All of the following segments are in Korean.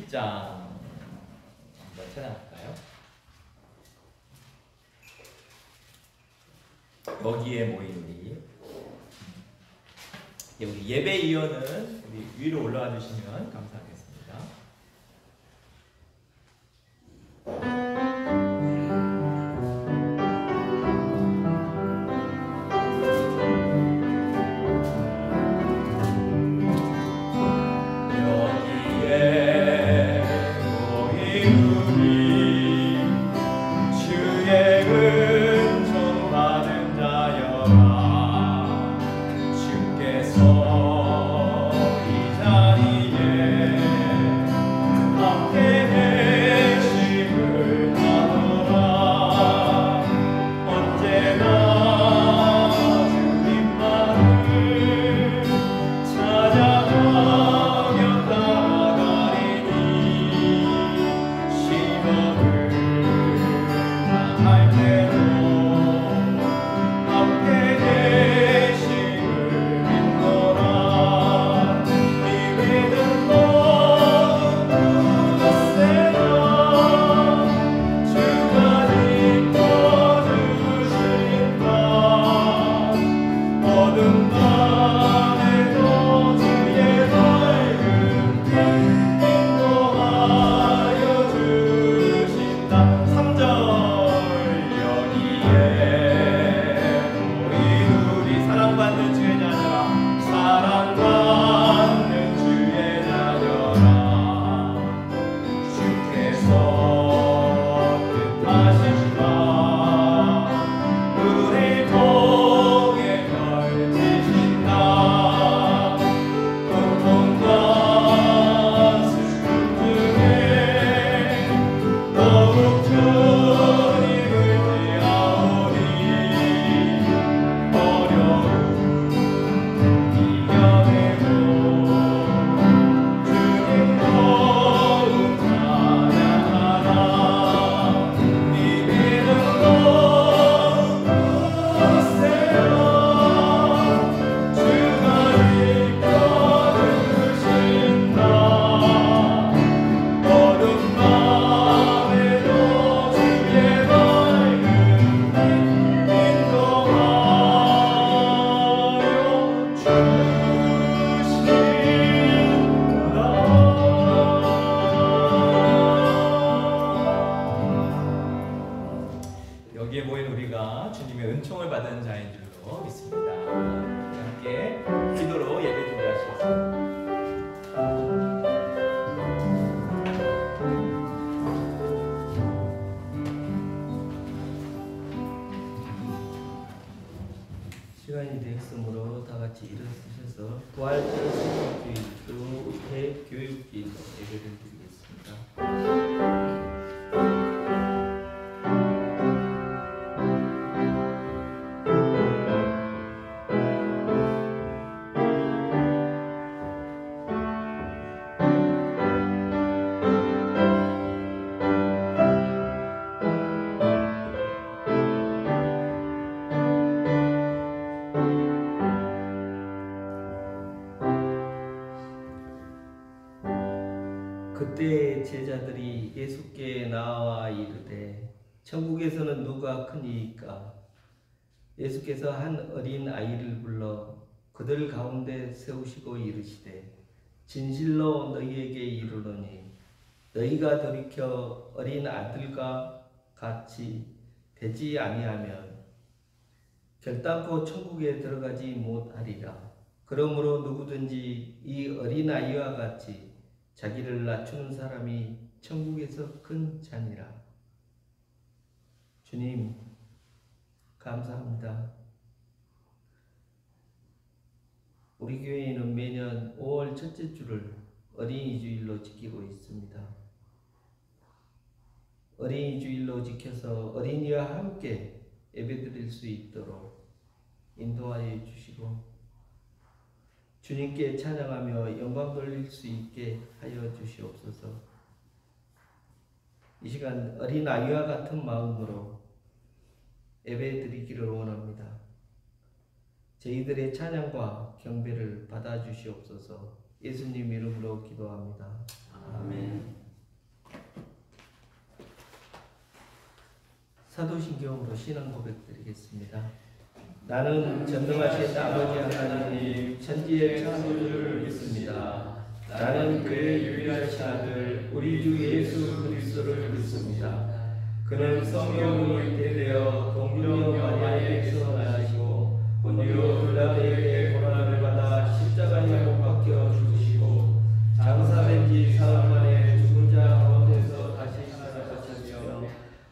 30장 한번 찾아볼까요? 여기에 모인 우리 예배위원은 우리 위로 올라와 주시면 감사하겠습니다. 여기에 모인 우리가 주님의 은총을 받은 자인 줄로 믿습니다. 함께 기도로 예배 준비하시겠습니다. 시간이 되었으므로 다 같이 일어서셔서 부활절 세계주일도 대교육일 예배를 드리겠습니다. 그때 제자들이 예수께 나와 이르되 천국에서는 누가 크니이까? 예수께서 한 어린 아이를 불러 그들 가운데 세우시고 이르시되 진실로 너희에게 이르노니 너희가 돌이켜 어린 아들과 같이 되지 아니하면 결단코 천국에 들어가지 못하리라. 그러므로 누구든지 이 어린 아이와 같이 자기를 낮추는 사람이 천국에서 큰 자니라. 주님, 감사합니다. 우리 교회는 매년 5월 첫째 주를 어린이 주일로 지키고 있습니다. 어린이 주일로 지켜서 어린이와 함께 예배드릴 수 있도록 인도하여 주시고 주님께 찬양하며 영광 돌릴 수 있게 하여 주시옵소서. 이 시간 어린아이와 같은 마음으로 예배드리기를 원합니다. 저희들의 찬양과 경배를 받아주시옵소서. 예수님 이름으로 기도합니다. 아멘. 사도신경으로 신앙 고백드리겠습니다. 나는 전능하신 아버지 하나님 천지의 창조주를 믿습니다. 나는 그의 유일하신 아들 우리 주 예수 그리스도를 믿습니다. 그는 성령으로 잉태되어 동정녀 마리아에게서 나시고 본디오 빌라도에게 고난을 받아 십자가에 못 박혀 죽으시고 장사된 지 사흘 만에 죽은 자 가운데서 다시 살아나셨으며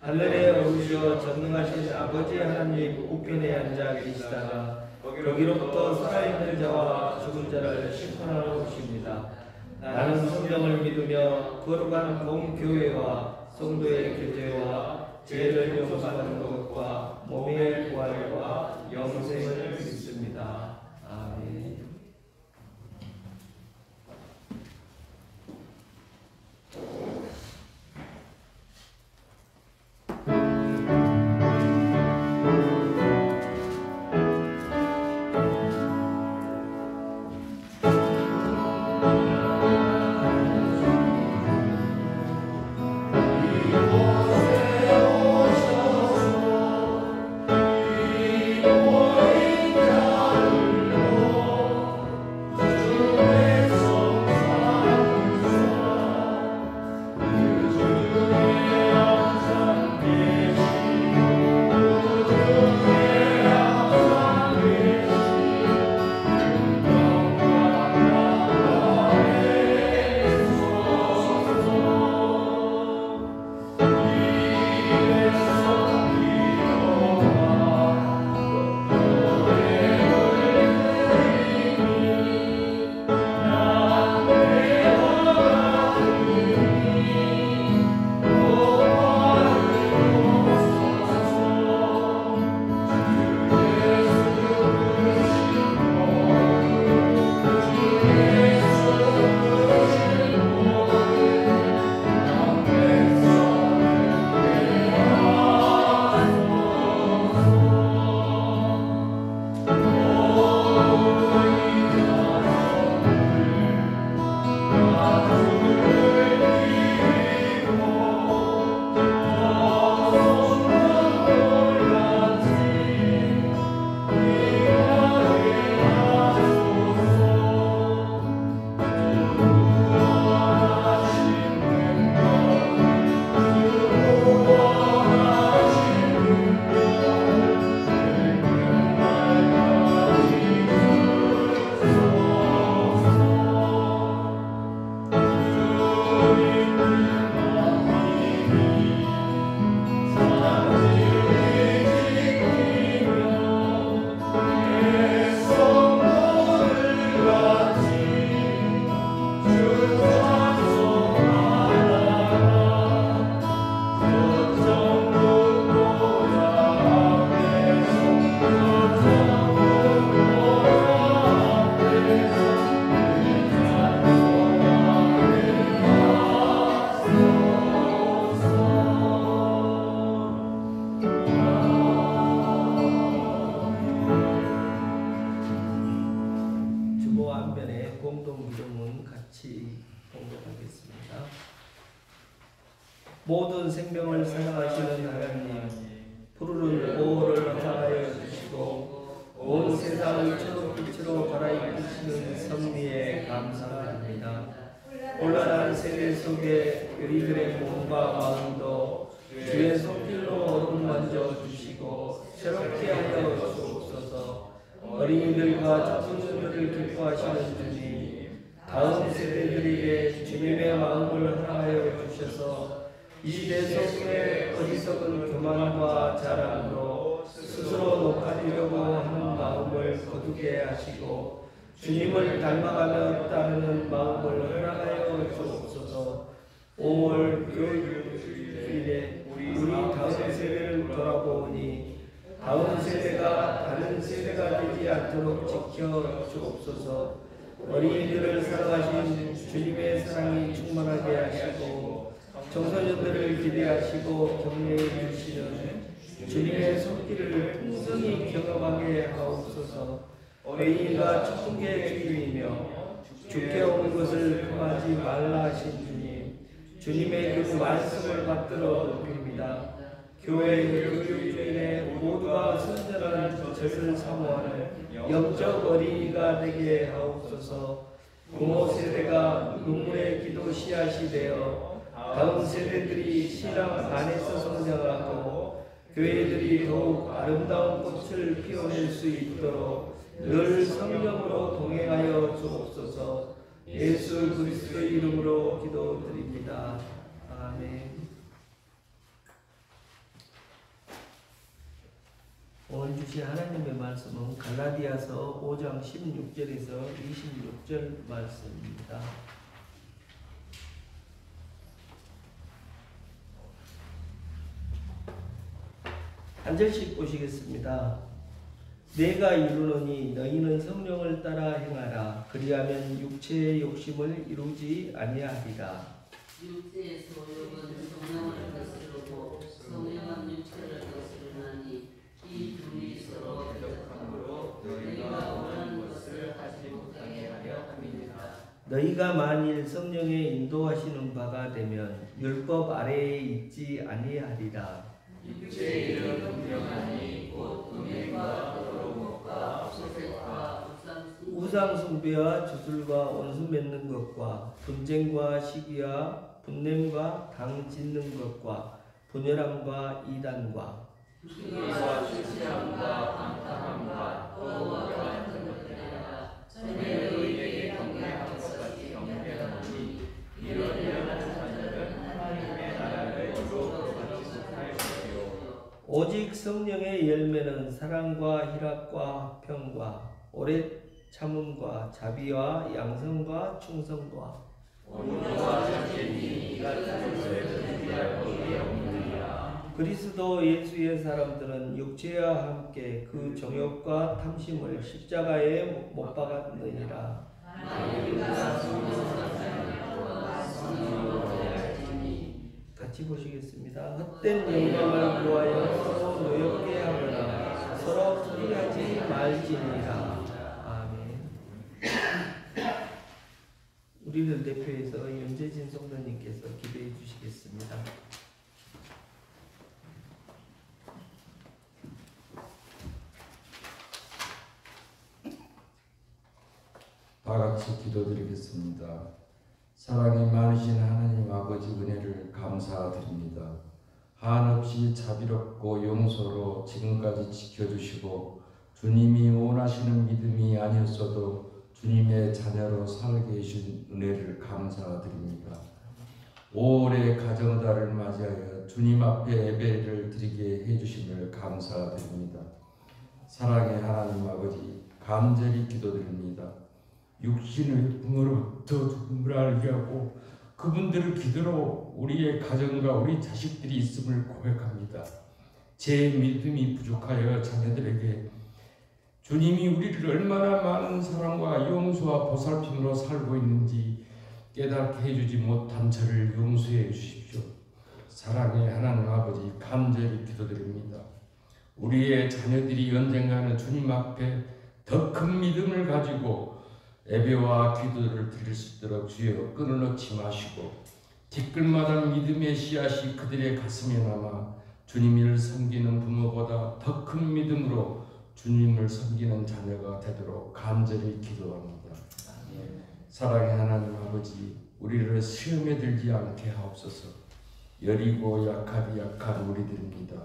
하늘에 오르셔 전능하신 아버지 하나님 우편에 앉아 계시다가 거기로부터 살아있는 자와 죽은 자를 심판하러 오십니다. 나는 성경을 믿으며 거룩한 공교회와 성도의 교제와 죄를 용서받는 것과 몸의 부활과 영생을 믿습니다. 아멘. 모든 생명을 사랑하시는 하나님, 푸르른 오호를 허락하여 주시고 온 세상을 초록빛으로 갈아입히시는 섭리에 감사드립니다. 혼란한 세대 속에 우리들의 몸과 마음도 주의 손길로 어루만져 주시고 새롭게 하여 주옵소서. 어린이들과 청소년들을 기뻐하시는 주님, 다음 세대들에게 주님의 마음을 허락하여 주셔서 이 시대 속에 어리석은 교만과 자랑으로 스스로 높아지려고 하는 마음을 거두게 하시고 주님을 닮아가며 따르는 마음을 허락하여 주옵소서. 5월 교육주일에 우리 다음 세대를 돌아보니 다음 세대가 다른 세대가 되지 않도록 지켜 주옵소서. 어린이들을 사랑하신 주님의 사랑이 충만하게 하시고 청소년들을 기대하시고 격려해 주시는 주님의 손길을 풍성히 경험하게 하옵소서. 어린이가 천국의 주인이며 주께 온 것을 금하지 말라 하신 주님, 주님의 그 말씀을 받들어 높입니다. 교회의 교육으로 인해 모두가 순전한 젖을 사모하는 영적 어린이가 되게 하옵소서. 부모 세대가 눈물의 기도 씨앗이 되어 다음 세대들이 신앙 안에서 성장하고 교회들이 더욱 아름다운 꽃을 피워낼 수 있도록 늘 성령으로 동행하여 주옵소서. 예수 그리스도의 이름으로 기도드립니다. 아멘. 오늘 주신 하나님의 말씀은 갈라디아서 5장 16절에서 26절 말씀입니다. 한 절씩 보시겠습니다. 내가 이르노니 너희는 성령을 따라 행하라. 그리하면 육체의 욕심을 이루지 아니하리라. 육체의 소욕은 성령을 거스르고 성령은 육체를 거스르나니 이 둘이 서로 대적함으로 너희가 원하는 것을 하지 못하게 하려 함이니라. 너희가 만일 성령의 인도하시는 바가 되면 율법 아래에 있지 아니하리라. 육체의 일은 분명하니 곧 음행과 더러움과 소색과 우상 숭배와 주술과 원수 맺는 것과 분쟁과 시기와 분냄과 당 짓는 것과 분열함과 이단과 기와 출시함과 방탕함과 또 같은 것들이라. 전에 너희에게 경배한 것 같이 경배하노니 이런 영한 자들은 하나님의 나라를 이루어 가지 못할 것이요. 오직 성령의 열매는 사랑과 희락과 평과 오래 참음과 자비와 양성과 충성과 온유와 잠재니 이 같은 것을 준비할 법이 없느니라. 그리스도 예수의 사람들은 육체와 함께 그 정욕과 탐심을 십자가에 못 박았느니라. 같이 보시겠습니다. 헛된 영광을 구하여 서로 노엽게 하거나 서로 투기하지 말지니라. 아멘. 우리를 대표해서 윤재진 성도님께서 기도해 주시겠습니다. 다 같이 기도드리겠습니다. 사랑이 많으신 하나님 아버지 은혜를 감사드립니다. 한없이 자비롭고 용서로 지금까지 지켜주시고 주님이 원하시는 믿음이 아니었어도 주님의 자녀로 살게 해주신 은혜를 감사드립니다. 5월의 가정달을 맞이하여 주님 앞에 예배를 드리게 해주심을 감사드립니다. 사랑의 하나님 아버지 간절히 기도드립니다. 육신의 부모로부터 죽음을 알게 하고 그분들을 기도로 우리의 가정과 우리 자식들이 있음을 고백합니다. 제 믿음이 부족하여 자녀들에게 주님이 우리를 얼마나 많은 사랑과 용서와 보살핌으로 살고 있는지 깨닫게 해주지 못한 저를 용서해 주십시오. 사랑의 하나님 아버지 간절히 기도드립니다. 우리의 자녀들이 언젠가는 주님 앞에 더 큰 믿음을 가지고 예배와 기도를 드릴 수 있도록 주여 끈을 놓지 마시고 티끌마다 믿음의 씨앗이 그들의 가슴에 남아 주님을 섬기는 부모보다 더 큰 믿음으로 주님을 섬기는 자녀가 되도록 간절히 기도합니다. 사랑의 하나님 아버지 우리를 시험에 들지 않게 하옵소서. 여리고 약하디 약한 우리들입니다.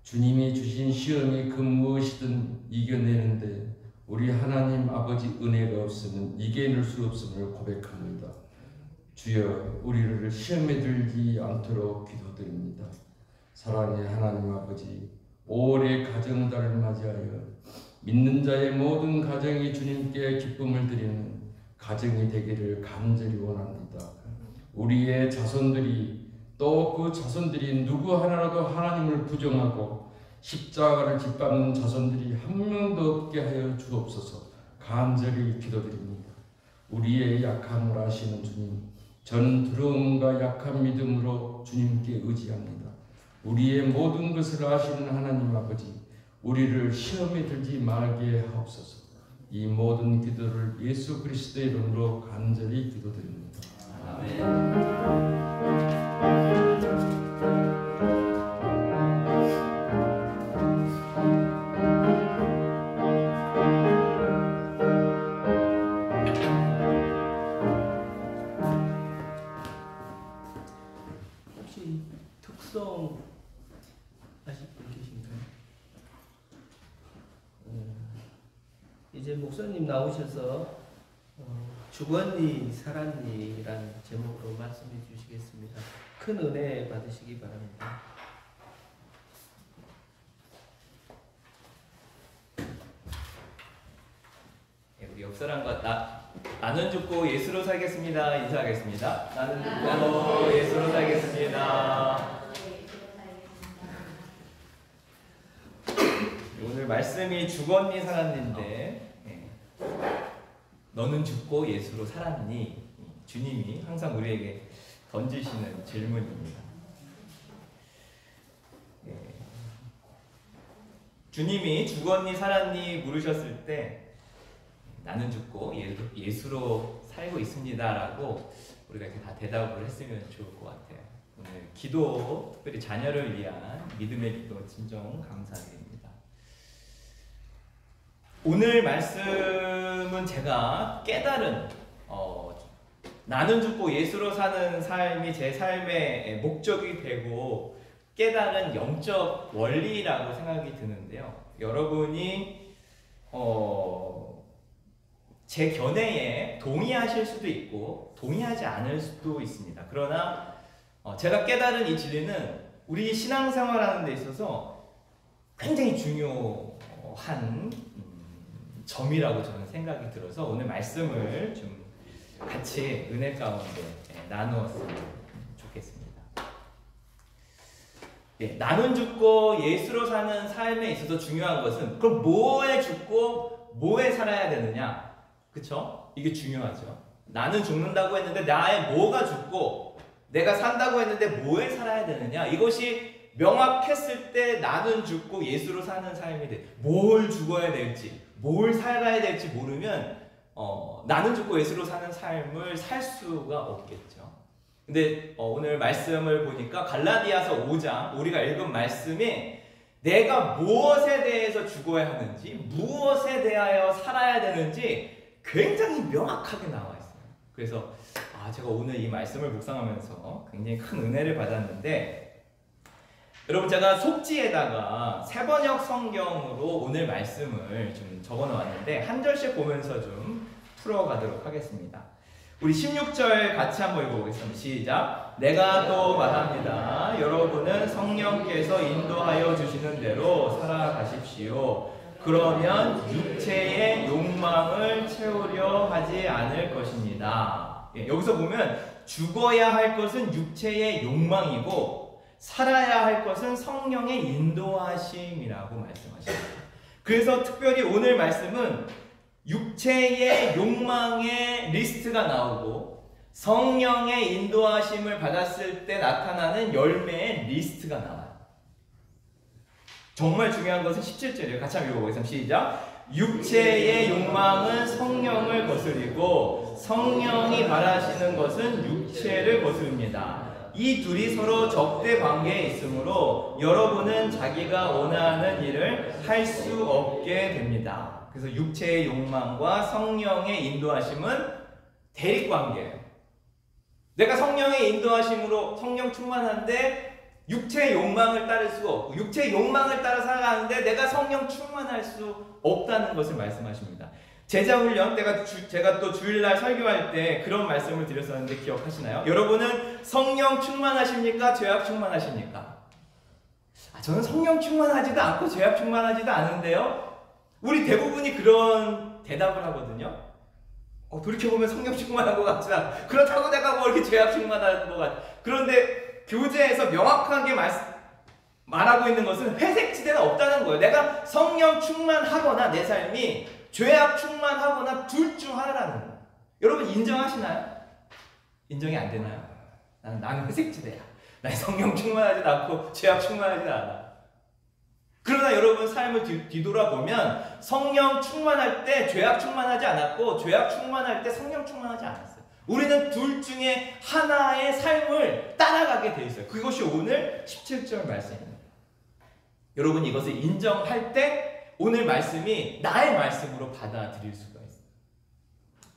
주님이 주신 시험이 그 무엇이든 이겨내는데 우리 하나님 아버지 은혜가 없으면 이겨낼 수 없음을 고백합니다. 주여 우리를 시험에 들지 않도록 기도드립니다. 사랑의 하나님 아버지 5월의 가정달을 맞이하여 믿는 자의 모든 가정이 주님께 기쁨을 드리는 가정이 되기를 간절히 원합니다. 우리의 자손들이 또 그 자손들이 누구 하나라도 하나님을 부정하고 십자가를 짓밟는 자손들이 한 명도 없게 하여 주옵소서. 간절히 기도드립니다. 우리의 약함을 아시는 주님, 전 두려움과 약한 믿음으로 주님께 의지합니다. 우리의 모든 것을 아시는 하나님 아버지, 우리를 시험에 들지 말게 하옵소서. 이 모든 기도를 예수 그리스도의 이름으로 간절히 기도드립니다. 혹시 특성 아실 분 계신가요? 이제 목사님 나오셔서 죽었니 살았니라는 제목으로 말씀해 주시겠습니다. 큰 은혜 받으시기 바랍니다. 네, 우리 옆 사람과 나는 죽고 예수로 살겠습니다. 인사하겠습니다. 나는 죽고 예수로 살겠습니다. 오늘 말씀이 죽었니 살았니인데 너는 죽고 예수로 살았니? 주님이 항상 우리에게 던지시는 질문입니다. 주님이 죽었니 살았니 물으셨을 때 나는 죽고 예수로 살고 있습니다라고 우리가 이렇게 다 대답을 했으면 좋을 것 같아요. 오늘 기도, 특별히 자녀를 위한 믿음의 기도 진정 감사드립니다. 오늘 말씀은 제가 깨달은 나는 죽고 예수로 사는 삶이 제 삶의 목적이 되고 깨달은 영적 원리라고 생각이 드는데요. 여러분이 제 견해에 동의하실 수도 있고 동의하지 않을 수도 있습니다. 그러나 제가 깨달은 이 진리는 우리 신앙생활하는 데 있어서 굉장히 중요한 점이라고 저는 생각이 들어서 오늘 말씀을 좀 같이 은혜 가운데 나누었으면 좋겠습니다. 나는 죽고 예수로 사는 삶에 있어서 중요한 것은 그럼 뭐에 죽고 뭐에 살아야 되느냐? 그쵸? 이게 중요하죠. 나는 죽는다고 했는데 나의 뭐가 죽고 내가 산다고 했는데 뭐에 살아야 되느냐? 이것이 명확했을 때 나는 죽고 예수로 사는 삶이 돼. 뭘 죽어야 될지 뭘 살아야 될지 모르면 나는 죽고 예수로 사는 삶을 살 수가 없겠죠. 근데 오늘 말씀을 보니까 갈라디아서 5장 우리가 읽은 말씀에 내가 무엇에 대해서 죽어야 하는지 무엇에 대하여 살아야 되는지 굉장히 명확하게 나와 있어요. 그래서 제가 오늘 이 말씀을 묵상하면서 굉장히 큰 은혜를 받았는데 여러분 제가 속지에다가 세번역 성경으로 오늘 말씀을 좀 적어 놓았는데 한 절씩 보면서 좀 풀어가도록 하겠습니다. 우리 16절 같이 한번 읽어보겠습니다. 시작. 내가 또 말합니다. 여러분은 성령께서 인도하여 주시는 대로 살아가십시오. 그러면 육체의 욕망을 채우려 하지 않을 것입니다. 여기서 보면 죽어야 할 것은 육체의 욕망이고 살아야 할 것은 성령의 인도하심이라고 말씀하십니다. 그래서 특별히 오늘 말씀은 육체의 욕망의 리스트가 나오고 성령의 인도하심을 받았을 때 나타나는 열매의 리스트가 나와요. 정말 중요한 것은 17절이에요. 같이 한번 읽어보겠습니다. 시작. 육체의 욕망은 성령을 거스리고 성령이 바라시는 것은 육체를 거스릅니다. 이 둘이 서로 적대 관계에 있으므로 여러분은 자기가 원하는 일을 할 수 없게 됩니다. 그래서 육체의 욕망과 성령의 인도하심은 대립 관계예요. 내가 성령의 인도하심으로 성령 충만한데 육체의 욕망을 따를 수가 없고 육체의 욕망을 따라 살아가는데 내가 성령 충만할 수 없다는 것을 말씀하십니다. 제자훈련 때가 제가 또 주일날 설교할 때 그런 말씀을 드렸었는데 기억하시나요? 여러분은 성령 충만하십니까? 죄악 충만하십니까? 저는 성령 충만하지도 않고 죄악 충만하지도 않은데요. 우리 대부분이 그런 대답을 하거든요. 돌이켜보면 성령 충만한 것 같지 않아. 그렇다고 내가 뭐 이렇게 죄악 충만한 것 같아. 그런데 교재에서 명확하게 말하고 있는 것은 회색지대는 없다는 거예요. 내가 성령 충만하거나 내 삶이 죄악 충만하거나 둘 중 하나라는 거예요. 여러분 인정하시나요? 인정이 안 되나요? 나는 회색지대야. 난 성령 충만하지도 않고 죄악 충만하지도 않아. 그러나 여러분 삶을 뒤돌아보면 성령 충만할 때 죄악 충만하지 않았고 죄악 충만할 때 성령 충만하지 않았어요. 우리는 둘 중에 하나의 삶을 따라가게 돼 있어요. 그것이 오늘 17절 말씀입니다. 여러분 이것을 인정할 때 오늘 말씀이 나의 말씀으로 받아들일 수가 있어요.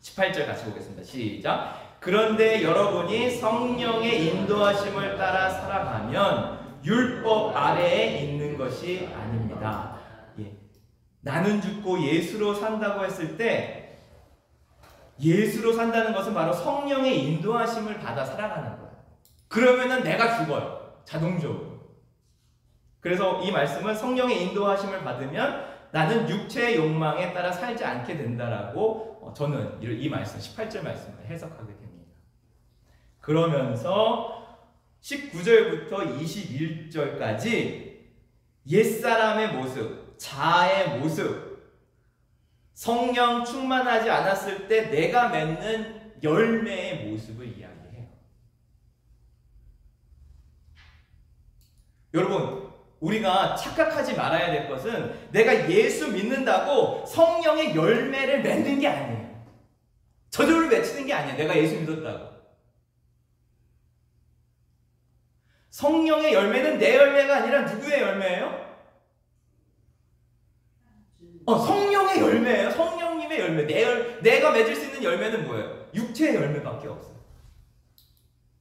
18절 같이 보겠습니다. 시작. 그런데 여러분이 성령의 인도하심을 따라 살아가면 율법 아래에 있는 것이 아닙니다. 예. 나는 죽고 예수로 산다고 했을 때 예수로 산다는 것은 바로 성령의 인도하심을 받아 살아가는 거예요. 그러면은 내가 죽어요. 자동적으로. 그래서 이 말씀은 성령의 인도하심을 받으면 나는 육체의 욕망에 따라 살지 않게 된다라고 저는 이 말씀 18절 말씀을 해석하게 됩니다. 그러면서 19절부터 21절까지 옛사람의 모습, 자아의 모습, 성령 충만하지 않았을 때 내가 맺는 열매의 모습을 이야기해요. 여러분, 우리가 착각하지 말아야 될 것은 내가 예수 믿는다고 성령의 열매를 맺는 게 아니에요. 저절로 맺히는 게 아니에요. 내가 예수 믿었다고. 성령의 열매는 내 열매가 아니라 누구의 열매예요? 성령의 열매예요. 성령님의 열매. 내가 맺을 수 있는 열매는 뭐예요? 육체의 열매밖에 없어요.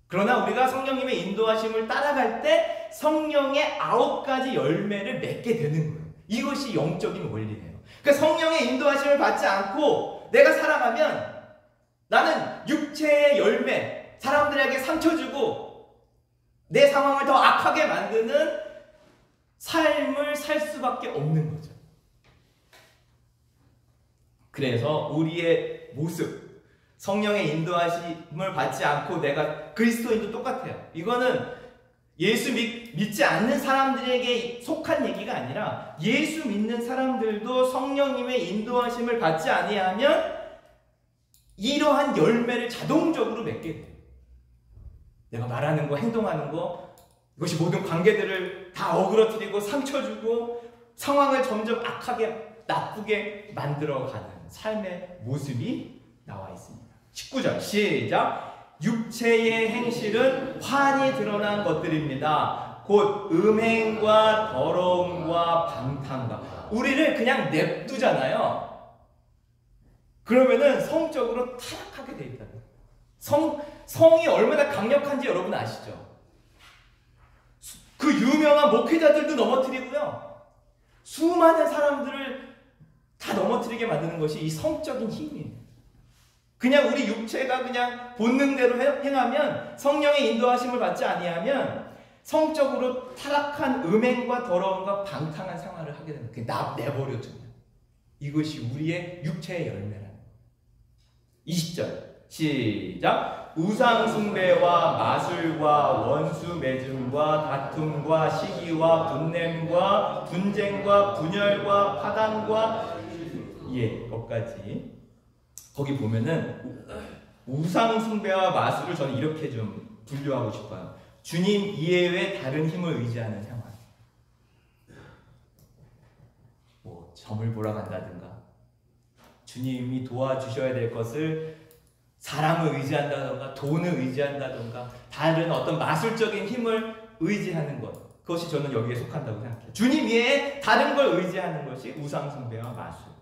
그러나 우리가 성령님의 인도하심을 따라갈 때 성령의 9가지 열매를 맺게 되는 거예요. 이것이 영적인 원리예요. 그러니까 성령의 인도하심을 받지 않고 내가 살아가면 나는 육체의 열매, 사람들에게 상처 주고 내 상황을 더 악하게 만드는 삶을 살 수밖에 없는 거죠. 그래서 우리의 모습, 성령의 인도하심을 받지 않고 내가 그리스도인도 똑같아요. 이거는 예수 믿지 않는 사람들에게 속한 얘기가 아니라 예수 믿는 사람들도 성령님의 인도하심을 받지 아니하면 이러한 열매를 자동적으로 맺게 돼요. 내가 말하는 거, 행동하는 거, 이것이 모든 관계들을 다 어그러뜨리고 상처 주고 상황을 점점 악하게 나쁘게 만들어가는 삶의 모습이 나와 있습니다. 19절 시작. 육체의 행실은 환히 드러난 것들입니다. 곧 음행과 더러움과 방탕과. 우리를 그냥 냅두잖아요. 그러면은 성적으로 타락하게 돼 있다는 거예요. 성이 얼마나 강력한지 여러분 아시죠? 그 유명한 목회자들도 넘어뜨리고요. 수많은 사람들을 다 넘어뜨리게 만드는 것이 이 성적인 힘이에요. 그냥 우리 육체가 그냥 본능대로 행하면 성령의 인도하심을 받지 아니하면 성적으로 타락한 음행과 더러움과 방탕한 생활을 하게 되는 거예요. 내버려두면. 이것이 우리의 육체의 열매라는 거예요. 20절 시작. 우상 숭배와 마술과 원수 맺음과 다툼과 시기와 분냄과 분쟁과 분열과 파당과 것까지. 거기 보면은 우상 숭배와 마술을 저는 이렇게 좀 분류하고 싶어요. 주님 이외의 다른 힘을 의지하는 생활. 뭐 점을 보러 간다든가 주님이 도와주셔야 될 것을 사람을 의지한다던가 돈을 의지한다던가 다른 어떤 마술적인 힘을 의지하는 것, 그것이 저는 여기에 속한다고 생각해요. 주님 외에 다른 걸 의지하는 것이 우상숭배와 마술.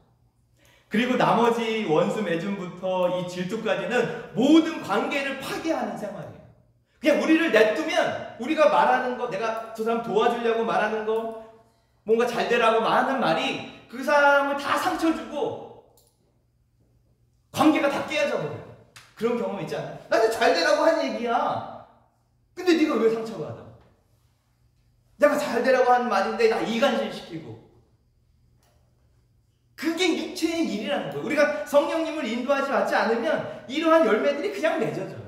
그리고 나머지 원수 맺음부터 이 질투까지는 모든 관계를 파괴하는 생활이에요. 그냥 우리를 냅두면 우리가 말하는 거, 내가 저 사람 도와주려고 말하는 거, 뭔가 잘 되라고 말하는 말이 그 사람을 다 상처 주고 관계가 다 깨어져 버려요. 그런 경험 있지 않아요? 나한테 잘 되라고 한 얘기야. 근데 네가 왜 상처가 받아? 내가 잘 되라고 하는 말인데 나 이간질시키고. 그게 육체의 일이라는 거예요. 우리가 성령님을 인도하지 않지 않으면 이러한 열매들이 그냥 맺어져요.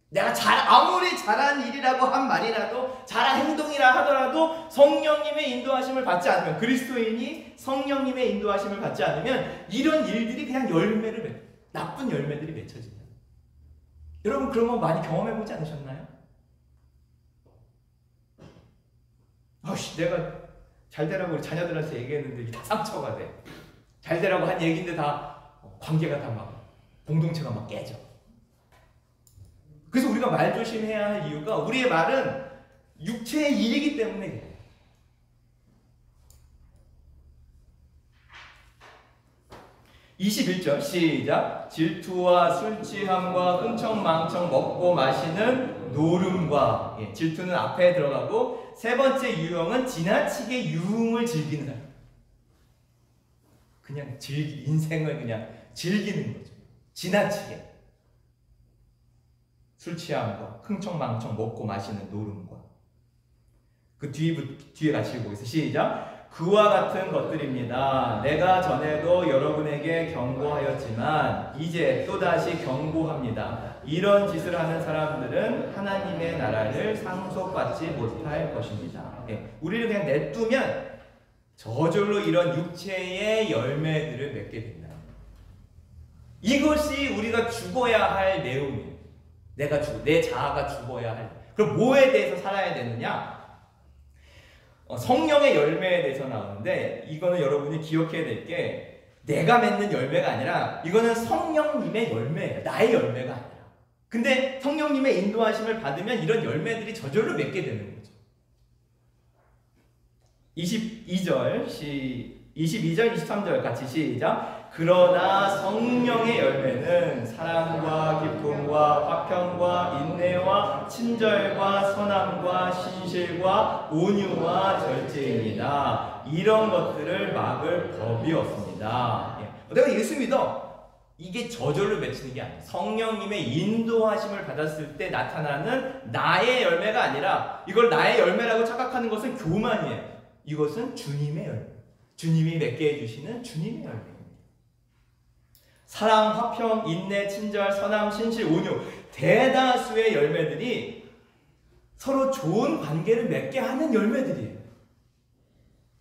내가 아무리 잘한 일이라고 한 말이라도 잘한 행동이라 하더라도 성령님의 인도하심을 받지 않으면, 그리스도인이 성령님의 인도하심을 받지 않으면 이런 일들이 그냥 나쁜 열매들이 맺혀집니다. 여러분 그런 거 많이 경험해보지 않으셨나요? 내가 잘 되라고 우리 자녀들한테 얘기했는데 이게 다 상처가 돼. 잘 되라고 한 얘기인데 다 관계가 다 막 공동체가 막 깨져. 그래서 우리가 말 조심해야 할 이유가 우리의 말은 육체의 일이기 때문에 그래요. 21절 시작. 질투와 술 취함과 흥청망청 먹고 마시는 노름과, 질투는 앞에 들어가고 세 번째 유형은 지나치게 유흥을 즐기는 사람. 그냥 인생을 그냥 즐기는 거죠. 지나치게 술 취함과 흥청망청 먹고 마시는 노름과. 그 뒤에 같이 읽어보겠습니다. 시작. 그와 같은 것들입니다. 내가 전에도 여러분에게 경고하였지만 이제 또다시 경고합니다. 이런 짓을 하는 사람들은 하나님의 나라를 상속받지 못할 것입니다. 우리를 그냥 냅두면 저절로 이런 육체의 열매들을 맺게 된다. 이것이 우리가 죽어야 할 내용이에요. 내 자아가 죽어야 할. 그럼 뭐에 대해서 살아야 되느냐? 성령의 열매에 대해서 나오는데 이거는 여러분이 기억해야 될 게 내가 맺는 열매가 아니라 이거는 성령님의 열매예요. 나의 열매가 아니라. 근데 성령님의 인도하심을 받으면 이런 열매들이 저절로 맺게 되는 거죠. 22절, 23절 같이 시작. 그러나 성령의 열매는 사랑과 기쁨과 화평과 인내와 친절과 선함과 신실과 온유와 절제입니다. 이런 것들을 막을 법이 없습니다. 내가 예수 믿어. 이게 저절로 맺히는 게 아니에요. 성령님의 인도하심을 받았을 때 나타나는 나의 열매가 아니라 이걸 나의 열매라고 착각하는 것은 교만이에요. 이것은 주님의 열매. 주님이 맺게 해주시는 주님의 열매. 사랑, 화평, 인내, 친절, 선함, 신실, 온유. 대다수의 열매들이 서로 좋은 관계를 맺게 하는 열매들이에요.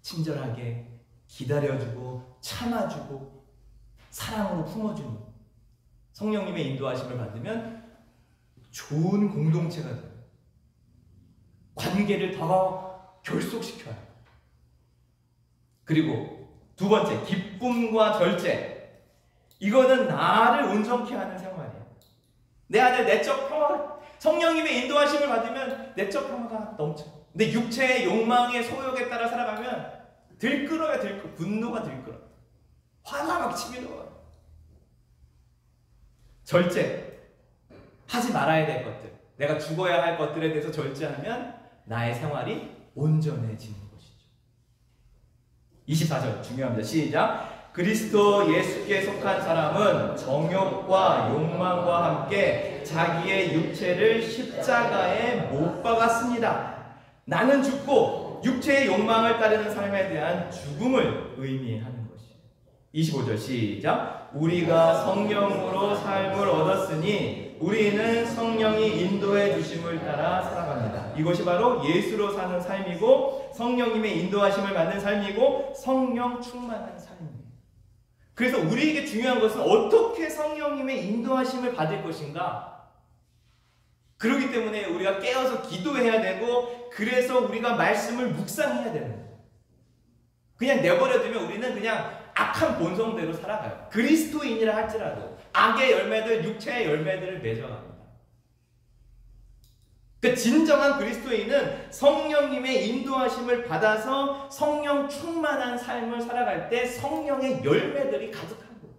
친절하게 기다려주고 참아주고 사랑으로 품어주는 성령님의 인도하심을 받으면 좋은 공동체가 돼요. 관계를 더 결속시켜요. 그리고 두 번째, 기쁨과 절제. 이거는 나를 온전케 하는 생활이에요. 내 안에 내적 평화, 성령님의 인도하심을 받으면 내적 평화가 넘쳐. 근데 육체의 욕망의 소욕에 따라 살아가면 들끓어요. 분노가 들끓어. 화가 막 치밀어요. 절제. 하지 말아야 될 것들. 내가 죽어야 할 것들에 대해서 절제하면 나의 생활이 온전해지는 것이죠. 24절 중요합니다. 시작. 그리스도 예수께 속한 사람은 정욕과 욕망과 함께 자기의 육체를 십자가에 못 박았습니다. 나는 죽고 육체의 욕망을 따르는 삶에 대한 죽음을 의미하는 것이에요. 25절 시작. 우리가 성령으로 삶을 얻었으니 우리는 성령이 인도해 주심을 따라 살아갑니다. 이것이 바로 예수로 사는 삶이고 성령님의 인도하심을 받는 삶이고 성령 충만한 삶입니다. 그래서 우리에게 중요한 것은 어떻게 성령님의 인도하심을 받을 것인가. 그렇기 때문에 우리가 깨어서 기도해야 되고 그래서 우리가 말씀을 묵상해야 되는 거예요. 그냥 내버려두면 우리는 그냥 악한 본성대로 살아가요. 그리스도인이라 할지라도 악의 열매들, 육체의 열매들을 맺어갑니다. 그 진정한 그리스도인은 성령님의 인도하심을 받아서 성령 충만한 삶을 살아갈 때 성령의 열매들이 가득한 거예요.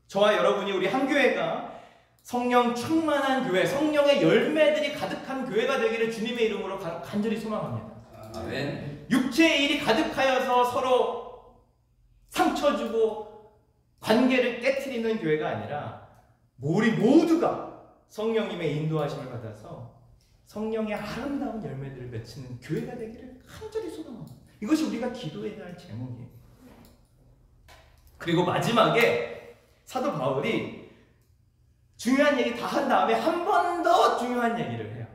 저와 여러분이 우리 한교회가 성령 충만한 교회, 성령의 열매들이 가득한 교회가 되기를 주님의 이름으로 간절히 소망합니다. 아멘. 육체의 일이 가득하여서 서로 상처 주고 관계를 깨트리는 교회가 아니라 우리 모두가 성령님의 인도하심을 받아서 성령의 아름다운 열매들을 맺히는 교회가 되기를 간절히 소망합니다. 이것이 우리가 기도해야 할 제목이에요. 그리고 마지막에 사도 바울이 중요한 얘기 다 한 다음에 한 번 더 중요한 얘기를 해요.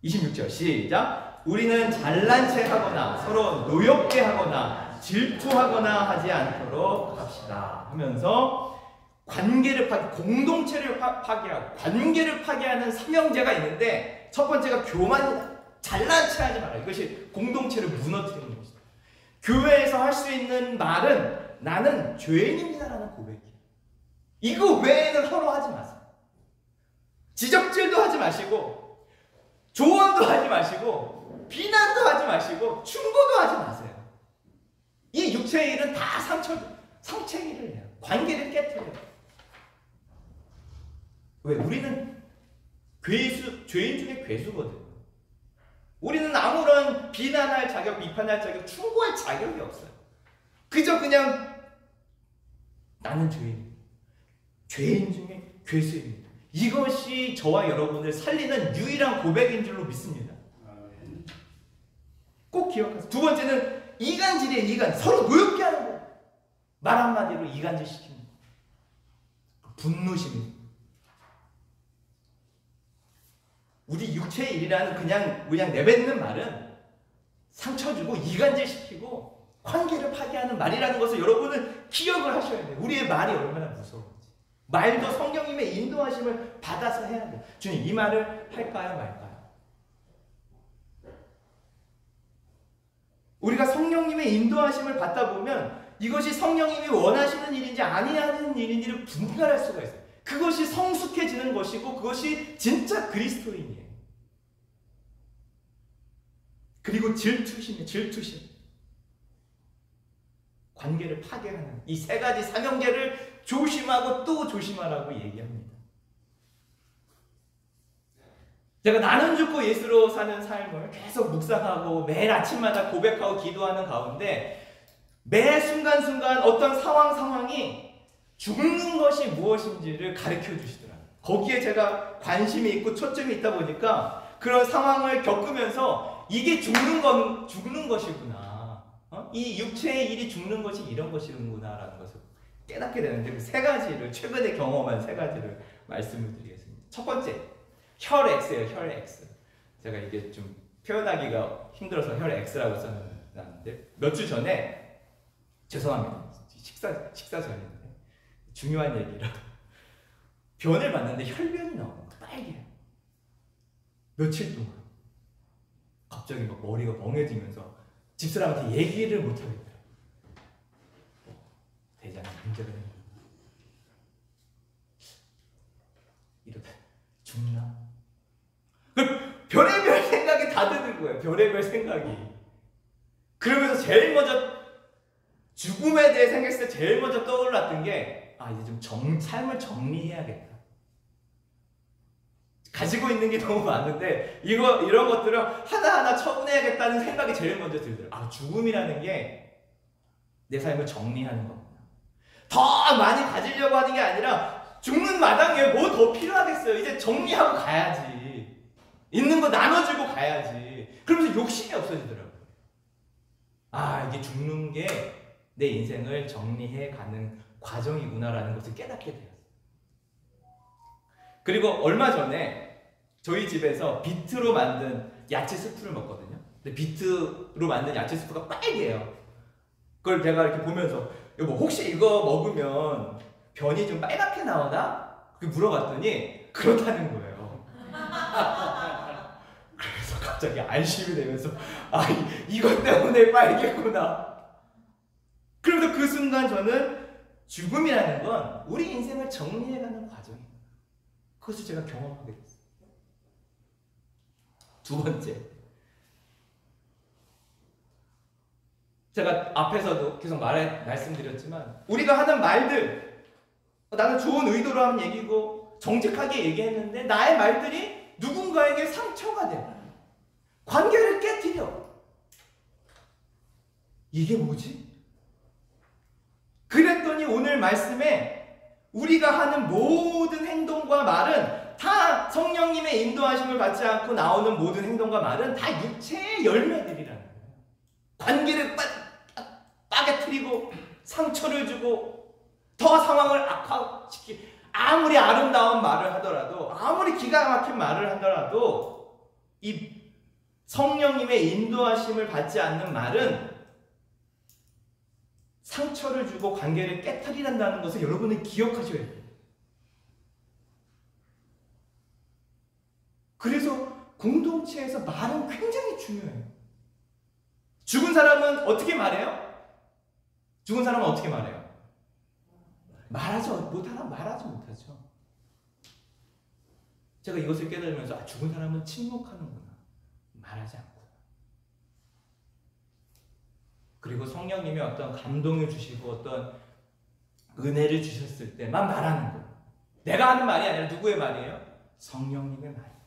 26절 시작. 우리는 잘난 체 하거나 서로 노엽게 하거나 질투하거나 하지 않도록 합시다 하면서 관계를 공동체를 파괴하고 관계를 파괴하는 삼형제가 있는데 첫 번째가 교만이다. 잘난 체 하지 마라. 이것이 공동체를 무너뜨리는 것이다. 교회에서 할 수 있는 말은 나는 죄인입니다라는 고백이에요. 이거 외에는 서로 하지 마세요. 지적질도 하지 마시고 조언도 하지 마시고 비난도 하지 마시고 충고도 하지 마세요. 이 육체의 일은 다 상처의 일을 해요. 관계를 깨뜨려요. 왜? 우리는 죄인 중에 괴수거든요. 우리는 아무런 비난할 자격, 비판할 자격, 충고할 자격이 없어요. 그저 그냥 나는 죄인 중에 괴수입니다. 이것이 저와 여러분을 살리는 유일한 고백인 줄로 믿습니다. 꼭 기억하세요. 두 번째는 이간질이에요. 이간. 서로 노엽게 하는 거예요. 말 한마디로 이간질 시키는 거예요. 분노심이. 우리 육체의 일이라는 그냥 내뱉는 말은 상처 주고 이간질 시키고 관계를 파괴하는 말이라는 것을 여러분은 기억을 하셔야 돼요. 우리의 말이 얼마나 무서운지. 말도 성령님의 인도하심을 받아서 해야 돼요. 주님, 이 말을 할까요, 말까요? 우리가 성령님의 인도하심을 받다 보면 이것이 성령님이 원하시는 일인지 아니하는 일인지를 분별할 수가 있어요. 그것이 성숙해지는 것이고 그것이 진짜 그리스도인이에요. 그리고 질투심이에요. 질투심. 관계를 파괴하는 이 세 가지 사명제를 조심하고 또 조심하라고 얘기합니다. 제가 나는 죽고 예수로 사는 삶을 계속 묵상하고 매일 아침마다 고백하고 기도하는 가운데 매 순간순간 어떤 상황이 죽는 것이 무엇인지를 가르쳐 주시더라고요. 거기에 제가 관심이 있고 초점이 있다 보니까 그런 상황을 겪으면서 이게 죽는 것이구나. 이 육체의 일이 죽는 것이 이런 것이구나 라는 것을 깨닫게 되는데 그 세 가지를 최근에 경험한 세 가지를 말씀을 드리겠습니다. 첫 번째, 혈X예요. 혈X. 제가 이게 좀 표현하기가 힘들어서 혈X라고 써놨는데 몇 주 전에 죄송합니다. 식사 전인데 중요한 얘기라 변을 봤는데 혈변이 나오는 거 빨개요. 며칠 동안 갑자기 막 머리가 멍해지면서 집사람한테 얘기를 못 하겠더라고요. 대장에 문제가 있는 거야. 이러다 죽나? 별의별 생각이 다 드는 거예요. 별의별 생각이. 그러면서 제일 먼저 죽음에 대해 생각했을 때 제일 먼저 떠올랐던 게 이제 좀 삶을 정리해야겠다. 가지고 있는 게 너무 많은데 이런 것들을 하나하나 처분해야겠다는 생각이 제일 먼저 들더라고요. 죽음이라는 게 내 삶을 정리하는 거구나. 더 많이 가지려고 하는 게 아니라 죽는 마당에 뭐 더 필요하겠어요. 이제 정리하고 가야지. 있는 거 나눠주고 가야지. 그러면서 욕심이 없어지더라고요. 이게 죽는 게 내 인생을 정리해가는 과정이구나라는 것을 깨닫게 되었어요. 그리고 얼마 전에 저희 집에서 비트로 만든 야채 스프를 먹거든요. 근데 비트로 만든 야채 스프가 빨개요. 그걸 제가 이렇게 보면서 여보 혹시 이거 먹으면 변이 좀 빨갛게 나오나? 물어봤더니 그렇다는 거예요. 그래서 갑자기 안심이 되면서 이것 때문에 빨겠구나. 그래서 그 순간 저는 죽음이라는 건 우리 인생을 정리해가는 과정이에요. 그것을 제가 경험하게 됐어요. 두 번째, 제가 앞에서도 계속 말씀드렸지만 우리가 하는 말들, 나는 좋은 의도로 하는 얘기고 정직하게 얘기했는데 나의 말들이 누군가에게 상처가 돼. 관계를 깨뜨려. 이게 뭐지? 그랬더니 오늘 말씀에 우리가 하는 모든 행동과 말은 다 성령님의 인도하심을 받지 않고 나오는 모든 행동과 말은 다 육체의 열매들이라는 거예요. 관계를 빠개뜨리고 상처를 주고 더 상황을 악화시키고 아무리 아름다운 말을 하더라도 아무리 기가 막힌 말을 하더라도 이 성령님의 인도하심을 받지 않는 말은 상처를 주고 관계를 깨뜨리란다는 것을 여러분은 기억하셔야 돼요. 그래서 공동체에서 말은 굉장히 중요해요. 죽은 사람은 어떻게 말해요? 죽은 사람은 어떻게 말해요? 말하지 못하죠. 제가 이것을 깨달으면서 죽은 사람은 침묵하는구나. 말하지 않고. 그리고 성령님이 어떤 감동을 주시고 어떤 은혜를 주셨을 때만 말하는 거예요. 내가 하는 말이 아니라 누구의 말이에요? 성령님의 말이에요.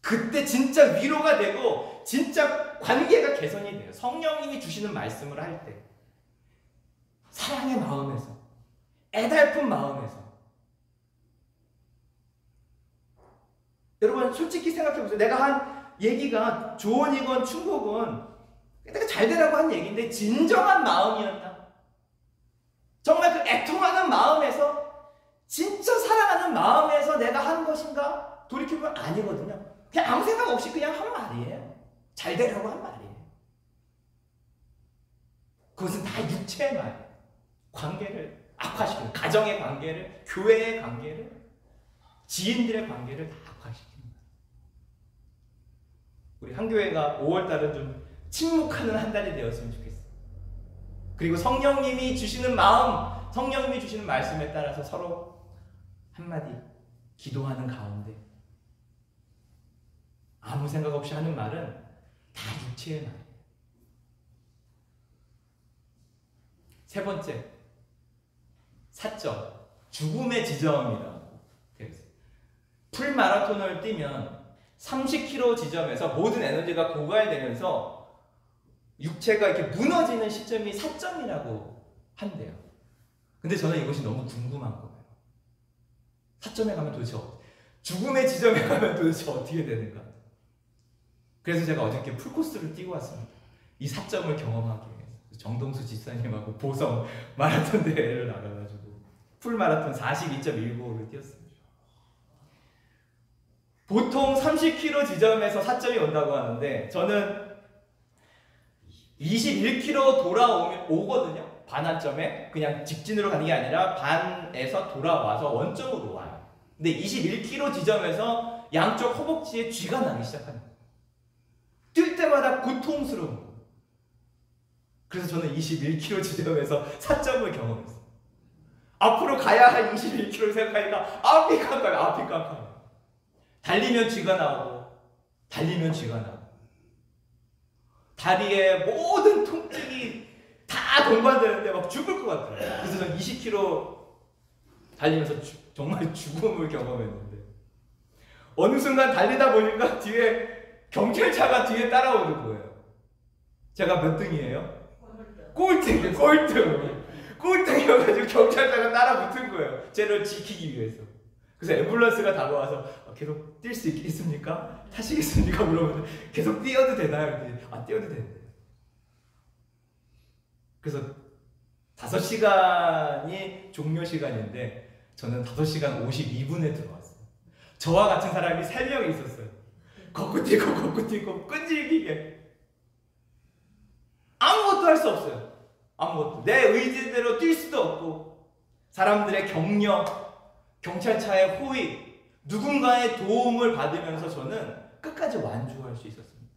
그때 진짜 위로가 되고 진짜 관계가 개선이 돼요. 성령님이 주시는 말씀을 할 때 사랑의 마음에서, 애달픈 마음에서. 여러분 솔직히 생각해보세요. 내가 한 얘기가 조언이건 충고건 내가 잘 되라고 한 얘기인데 진정한 마음이었나? 정말 그 애통하는 마음에서, 진짜 사랑하는 마음에서 내가 한 것인가? 돌이켜보면 아니거든요. 그냥 아무 생각 없이 그냥 한 말이에요. 잘 되라고 한 말이에요. 그것은 다 육체의 말이에요. 관계를 악화시키는, 가정의 관계를, 교회의 관계를, 지인들의 관계를 다 악화시키는 거예요. 우리 한교회가 5월달은 좀 침묵하는 한 달이 되었으면 좋겠어요. 그리고 성령님이 주시는 마음, 성령님이 주시는 말씀에 따라서 서로 한마디 기도하는 가운데 아무 생각 없이 하는 말은 다 육체의 말이에요. 세 번째, 사점, 죽음의 지점이다. 풀 마라톤을 뛰면 30km 지점에서 모든 에너지가 고갈되면서 육체가 이렇게 무너지는 시점이 4점이라고 한대요. 근데 저는 이것이 너무 궁금한 거예요. 4점에 가면 도대체 죽음의 지점에 가면 도대체 어떻게 되는가? 그래서 제가 어저께 풀코스를 뛰고 왔습니다. 이 4점을 경험하기 위해서. 정동수 집사님하고 보성 마라톤 대회를 나가가지고 풀 마라톤 42.195를 뛰었습니다. 보통 30km 지점에서 4점이 온다고 하는데 저는 21km 오거든요. 반환점에 그냥 직진으로 가는 게 아니라 반에서 돌아와서 원점으로 와요. 근데 21km 지점에서 양쪽 허벅지에 쥐가 나기 시작하는 거예요. 뛸 때마다 고통스러운 거예요. 그래서 저는 21km 지점에서 4점을 경험했어요. 앞으로 가야 할 21km를 생각하니까 앞이 깜깜해요. 달리면 쥐가 나오고 달리면 쥐가 나오고 다리에 모든 통증이 다 동반되는데 막 죽을 것 같아요. 그래서 저는 20km 달리면서 정말 죽음을 경험했는데 어느 순간 달리다 보니까 뒤에 경찰차가 뒤에 따라오는 거예요. 제가 몇 등이에요? 꼴등이어가지고 경찰차가 따라 붙은 거예요. 쟤를 지키기 위해서. 그래서 앰뷸런스가 다가와서 계속 뛸 수 있겠습니까? 타시겠습니까? 물어보면 계속 뛰어도 되나요? 뛰어도 된대요. 그래서 5시간이 종료 시간인데 저는 5시간 52분에 들어왔어요. 저와 같은 사람이 3명이 있었어요. 걷고 뛰고 끈질기게 아무것도 할 수 없어요. 아무것도. 내 의지대로 뛸 수도 없고 사람들의 격려, 경찰차의 호의, 누군가의 도움을 받으면서 저는 끝까지 완주할 수 있었습니다.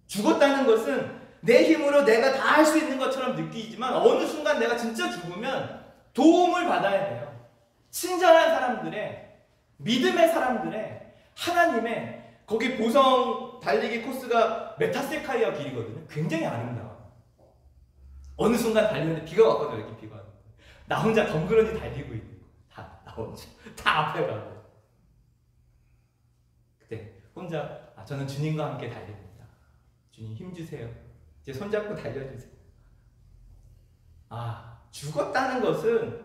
죽었다는 것은 내 힘으로 내가 다 할 수 있는 것처럼 느끼지만 어느 순간 내가 진짜 죽으면 도움을 받아야 돼요. 친절한 사람들의, 믿음의 사람들의, 하나님의, 거기 보성 달리기 코스가 메타세카이아 길이거든요. 굉장히 아름다워요. 어느 순간 달리는데 비가 왔거든요. 이렇게 비가 왔는데 나 혼자 덩그러니 달리고 있는 거예요. 나 혼자 다 앞에 가고. 그때 혼자 저는 주님과 함께 달립니다. 주님 힘주세요. 제 손잡고 달려주세요. 죽었다는 것은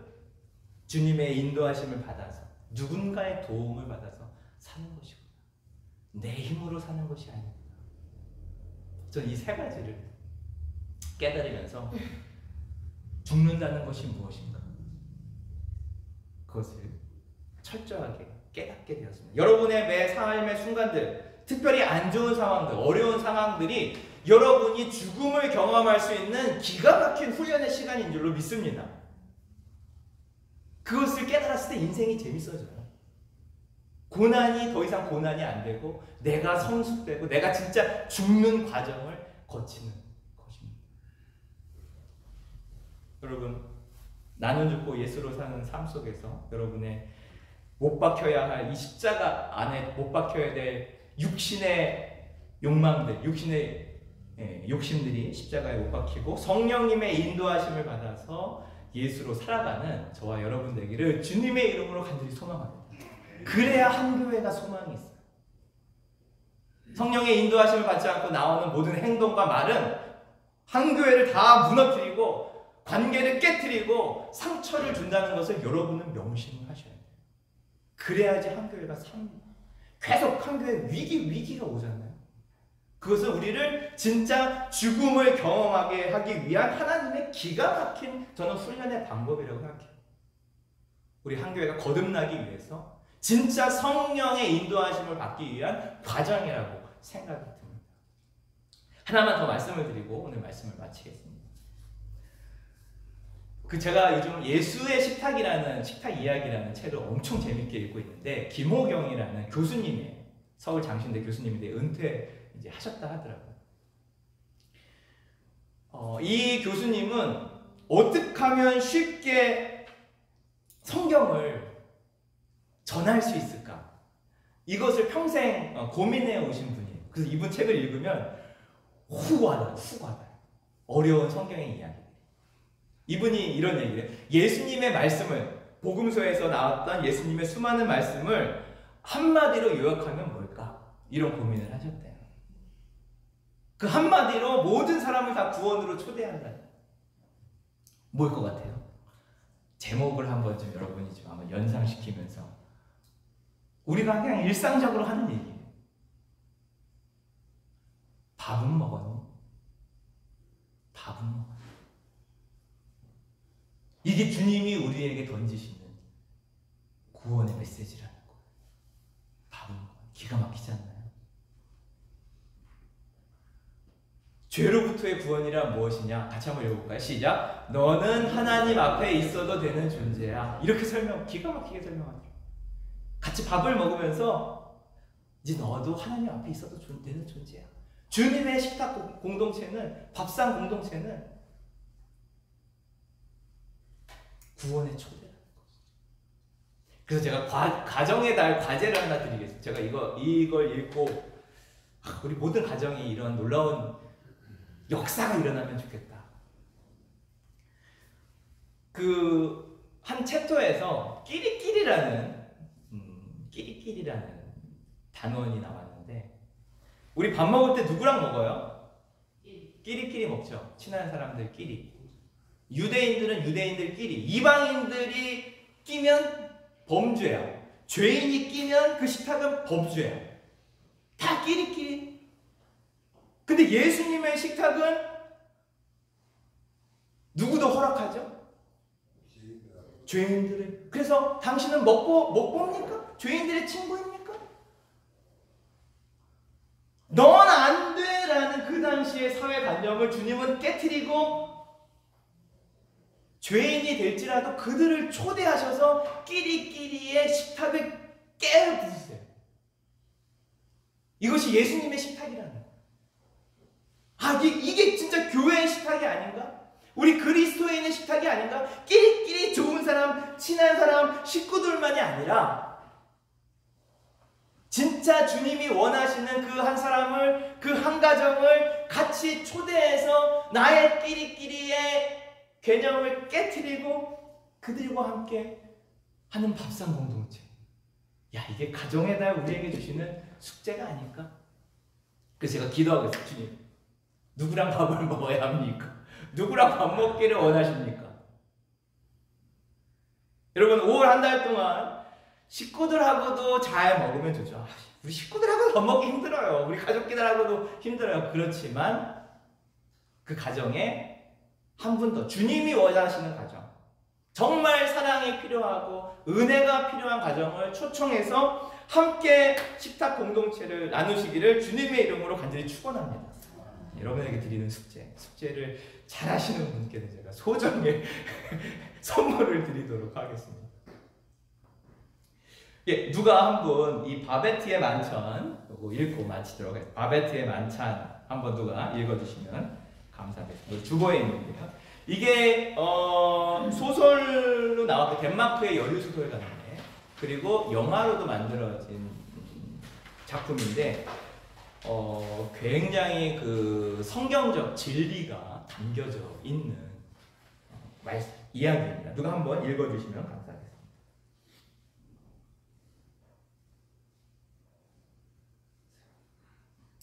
주님의 인도하심을 받아서 누군가의 도움을 받아서 사는 것이구나. 내 힘으로 사는 것이 아니구나. 저는 이 3가지를 깨달으면서 죽는다는 것이 무엇인가? 그것을 철저하게 깨닫게 되었습니다. 여러분의 매 삶의 순간들, 특별히 안 좋은 상황들, 어려운 상황들이 여러분이 죽음을 경험할 수 있는 기가 막힌 훈련의 시간인 줄로 믿습니다. 그것을 깨달았을 때 인생이 재밌어져요. 고난이 더 이상 고난이 안 되고 내가 성숙되고 내가 진짜 죽는 과정을 거치는 것입니다. 여러분, 나는 죽고 예수로 사는 삶 속에서 여러분의 못 박혀야 할 이 십자가 안에 못 박혀야 될 육신의 욕망들, 육신의 욕심들이 십자가에 못 박히고 성령님의 인도하심을 받아서 예수로 살아가는 저와 여러분 되기를 주님의 이름으로 간절히 소망합니다. 그래야 한 교회가 소망이 있어요. 성령의 인도하심을 받지 않고 나오는 모든 행동과 말은 한 교회를 다 무너뜨리고 관계를 깨뜨리고 상처를 준다는 것을 여러분은 명심하셔야 돼요. 그래야지 한 교회가 삽니다. 계속 한 교회 위기가 오잖아요. 그것은 우리를 진짜 죽음을 경험하게 하기 위한 하나님의 기가 막힌 저는 훈련의 방법이라고 생각해요. 우리 한 교회가 거듭나기 위해서 진짜 성령의 인도하심을 받기 위한 과정이라고 생각이 듭니다. 하나만 더 말씀을 드리고 오늘 말씀을 마치겠습니다. 제가 요즘 예수의 식탁이라는 식탁 이야기라는 책을 엄청 재밌게 읽고 있는데 김호경이라는 교수님의 서울 장신대 교수님인데 은퇴 이제 하셨다 하더라고요. 이 교수님은 어떻게 하면 쉽게 성경을 전할 수 있을까? 이것을 평생 고민해 오신 분이에요. 그래서 이분 책을 읽으면 훅 와닿아요. 어려운 성경의 이야기. 이분이 이런 얘기를 해요. 예수님의 말씀을, 복음서에서 나왔던 예수님의 수많은 말씀을 한마디로 요약하면 뭘까? 이런 고민을 하셨대요. 그 한마디로 모든 사람을 다 구원으로 초대한다. 뭘 것 같아요? 제목을 한번 좀 여러분이 좀 한번 연상시키면서 우리가 그냥 일상적으로 하는 얘기예요. 밥은 먹었니? 밥은 먹었니? 이게 주님이 우리에게 던지시는 구원의 메시지라는 거예요. 밥은 먹었니? 기가 막히지 않나요? 죄로부터의 구원이란 무엇이냐? 같이 한번 읽어볼까요? 시작! 너는 하나님 앞에 있어도 되는 존재야. 이렇게 기가 막히게 설명하죠. 같이 밥을 먹으면서 이제 너도 하나님 앞에 있어도 되는 존재야. 주님의 식탁 공동체는, 밥상 공동체는 구원의 초대라는 거죠. 그래서 제가 가정의 달 과제를 하나 드리겠습니다. 제가 이걸 읽고 우리 모든 가정이 이런 놀라운 역사가 일어나면 좋겠다. 한 챕터에서 끼리끼리라는 단원이 나왔는데 우리 밥 먹을 때 누구랑 먹어요? 끼리끼리 먹죠. 친한 사람들끼리. 유대인들은 유대인들끼리. 이방인들이 끼면 범죄야. 죄인이 끼면 그 식탁은 범죄야. 다 끼리끼리. 근데 예수님의 식탁은 누구도 허락하죠? 죄인들을. 그래서 당신은 먹봅니까? 죄인들의 친구입니까? 넌 안 돼! 라는 그 당시의 사회관념을 주님은 깨트리고 죄인이 될지라도 그들을 초대하셔서 끼리끼리의 식탁을 깨부수세요. 이것이 예수님의 식탁이라는 거예요. 이게 진짜 교회의 식탁이 아닌가? 우리 그리스도인의 식탁이 아닌가? 끼리끼리 좋은 사람, 친한 사람, 식구들만이 아니라 진짜 주님이 원하시는 그 한 사람을, 그 한 가정을 같이 초대해서 나의 끼리끼리의 개념을 깨트리고 그들과 함께 하는 밥상 공동체. 이게 가정의 달 우리에게 주시는 숙제가 아닐까? 그래서 제가 기도하겠습니다. 주님, 누구랑 밥을 먹어야 합니까? 누구랑 밥 먹기를 원하십니까? 여러분, 5월 한 달 동안 식구들하고도 잘 먹으면 좋죠. 우리 식구들하고 밥 먹기 힘들어요. 우리 가족끼리하고도 힘들어요. 그렇지만 그 가정에 한 분 더 주님이 원하시는 가정, 정말 사랑이 필요하고 은혜가 필요한 가정을 초청해서 함께 식탁 공동체를 나누시기를 주님의 이름으로 간절히 축원합니다. 여러분에게 드리는 숙제를 잘 하시는 분께는 제가 소정의 선물을 드리도록 하겠습니다. 예, 누가 한번 이 바베트의 만찬 요거 읽고 마치도록 하겠습니다. 바베트의 만찬 한번 누가 읽어주시면 감사하겠습니다. 주보에 있는데요. 이게 소설로 나왔고 덴마크의 여류 소설가인데 그리고 영화로도 만들어진 작품인데 굉장히 그 성경적 진리가 담겨져 있는 이야기입니다. 누가 한번 읽어주시면 감사하겠습니다.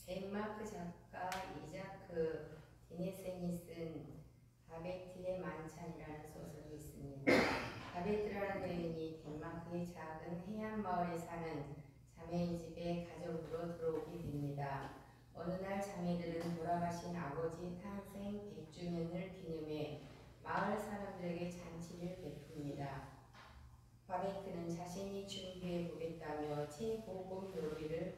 덴마크 작가 이자크 디네센이 쓴 바베트의 만찬이라는 소설이 있습니다. 바베트라는 여인이 덴마크의 작은 해안 마을에 사는 자매의 집에 가족으로 들어오게 됩니다. 어느 날 자매들은 돌아가신 아버지 탄생 100주년을 기념해 마을 사람들에게 잔치를 베풉니다. 바베트는 자신이 준비해 보겠다며 최고급 요리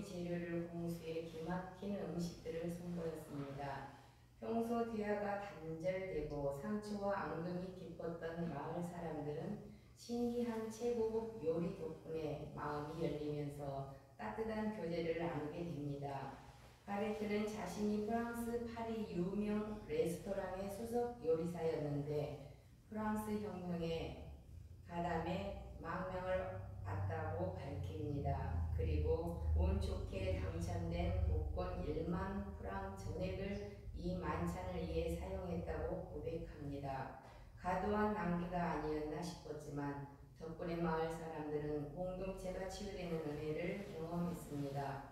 재료를 공수해 기막힌 음식들을 선보였습니다. 평소 대화가 단절되고 상처와 앙금이 깊었던 마을 사람들은 신기한 최고급 요리 덕분에 마음이 열리면서 따뜻한 교제를 나누게 됩니다. 바베트는 자신이 프랑스 파리 유명 레스토랑의 수석 요리사였는데 프랑스 혁명에 가담해 망명을 왔다고 밝힙니다. 그리고 운 좋게 당첨된 복권 1만 프랑 전액을 이 만찬을 위해 사용했다고 고백합니다. 과도한 낭비가 아니었나 싶었지만 덕분에 마을 사람들은 공동체가 치유되는 은혜를 경험했습니다.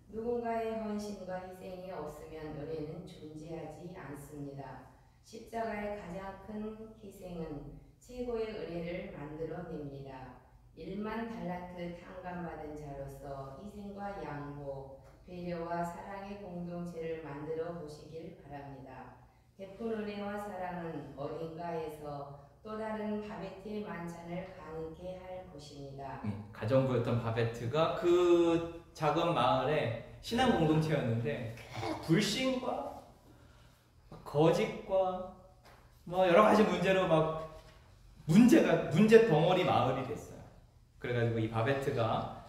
누군가의 헌신과 희생이 없으면 은혜는 존재하지 않습니다. 십자가의 가장 큰 희생은 최고의 은혜를 만들어냅니다. 1만 달란트 탕감받은 자로서 희생과 양보, 배려와 사랑의 공동체를 만들어 보시길 바랍니다. 베푼 은혜와 사랑은 어딘가에서 또 다른 바베트의 만찬을 가능케 할 것입니다. 가정부였던 바베트가 그 작은 마을에 신앙 공동체였는데 불신과 거짓과 뭐 여러 가지 문제로 막 문제 덩어리 마을이 됐어요. 그래가지고 이 바베트가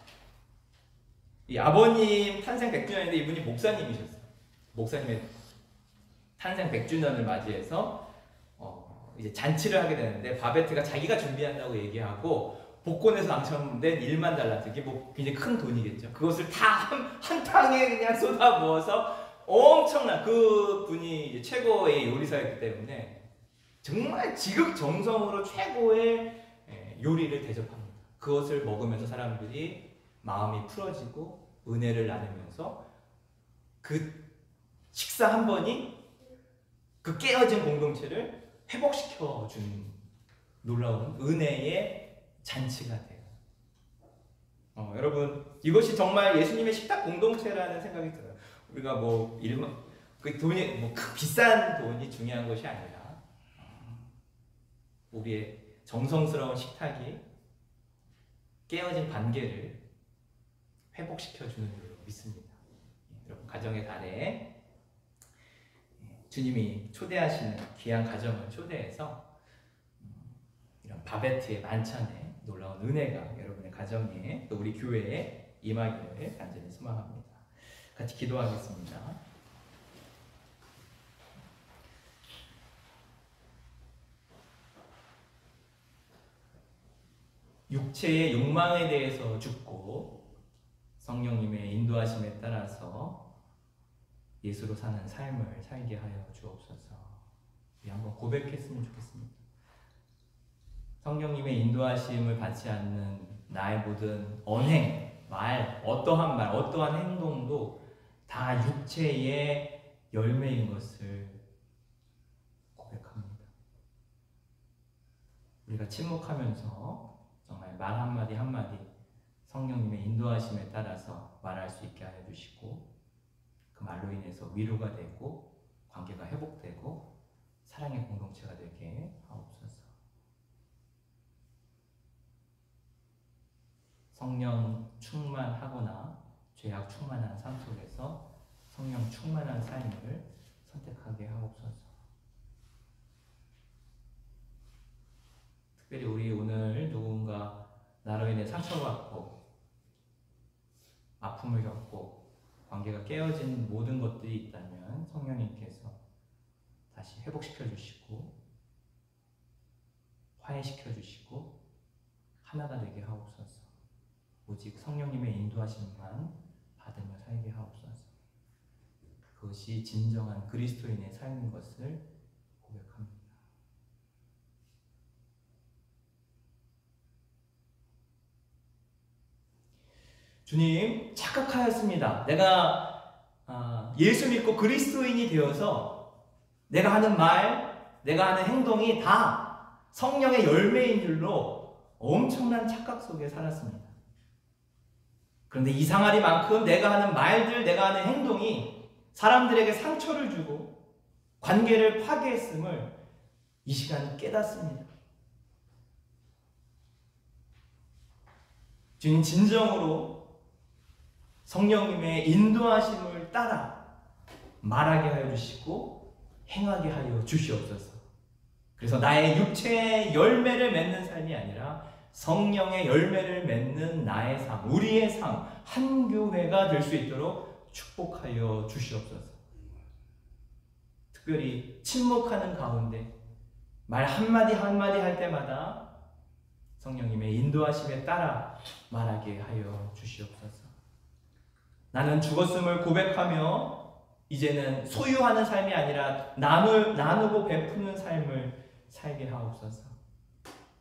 이 아버님 탄생 100주년인데 이분이 목사님이셨어요. 목사님의 탄생 100주년을 맞이해서 이제 잔치를 하게 되는데 바베트가 자기가 준비한다고 얘기하고 복권에서 당첨된 1만 달란트, 이게 뭐 굉장히 큰 돈이겠죠. 그것을 다 한 탕에 그냥 쏟아부어서 엄청난, 그 분이 최고의 요리사였기 때문에 정말 지극정성으로 최고의 요리를 대접합니다. 그것을 먹으면서 사람들이 마음이 풀어지고 은혜를 나누면서 그 식사 한 번이 그 깨어진 공동체를 회복시켜주는 놀라운 은혜의 잔치가 돼요. 여러분, 이것이 정말 예수님의 식탁 공동체라는 생각이 들어요. 우리가 뭐 그 돈이 뭐 비싼 돈이 중요한 것이 아니라 우리의 정성스러운 식탁이 깨어진 관계를 회복시켜주는 줄로 믿습니다. 여러분, 가정의 달에 주님이 초대하시는 귀한 가정을 초대해서 이런 바베트의 만찬에 놀라운 은혜가 여러분의 가정에 또 우리 교회에 임하기를 간절히 소망합니다. 같이 기도하겠습니다. 육체의 욕망에 대해서 죽고 성령님의 인도하심에 따라서 예수로 사는 삶을 살게 하여 주옵소서. 우리 한번 고백했으면 좋겠습니다. 성령님의 인도하심을 받지 않는 나의 모든 언행, 어떠한 행동도 다 육체의 열매인 것을 고백합니다. 우리가 침묵하면서 정말 말 한마디 한마디 성령님의 인도하심에 따라서 말할 수 있게 하여 주시고, 그 말로 인해서 위로가 되고 관계가 회복되고 사랑의 공동체가 되게 하옵소서. 성령 충만하거나 죄악 충만한 삶 속에서 성령 충만한 삶을 선택하게 하옵소서. 특별히 우리 오늘 누군가 나로 인해 상처받고 아픔을 겪고 관계가 깨어진 모든 것들이 있다면 성령님께서 다시 회복시켜 주시고 화해시켜 주시고 하나가 되게 하옵소서. 오직 성령님의 인도하심만 받으며 살게 하옵소서. 그것이 진정한 그리스도인의 삶인 것을 고백합니다. 주님, 착각하였습니다. 내가 예수 믿고 그리스도인이 되어서 내가 하는 말, 내가 하는 행동이 다 성령의 열매인 줄로 엄청난 착각 속에 살았습니다. 그런데 이상하리만큼 내가 하는 말들, 내가 하는 행동이 사람들에게 상처를 주고 관계를 파괴했음을 이 시간 깨닫습니다. 주님, 진정으로 성령님의 인도하심을 따라 말하게 하여 주시고 행하게 하여 주시옵소서. 그래서 나의 육체의 열매를 맺는 삶이 아니라 성령의 열매를 맺는 나의 삶, 우리의 삶, 한 교회가 될 수 있도록 축복하여 주시옵소서. 특별히 침묵하는 가운데 말 한마디 한마디 할 때마다 성령님의 인도하심에 따라 말하게 하여 주시옵소서. 나는 죽었음을 고백하며 이제는 소유하는 삶이 아니라 나누고 베푸는 삶을 살게 하옵소서.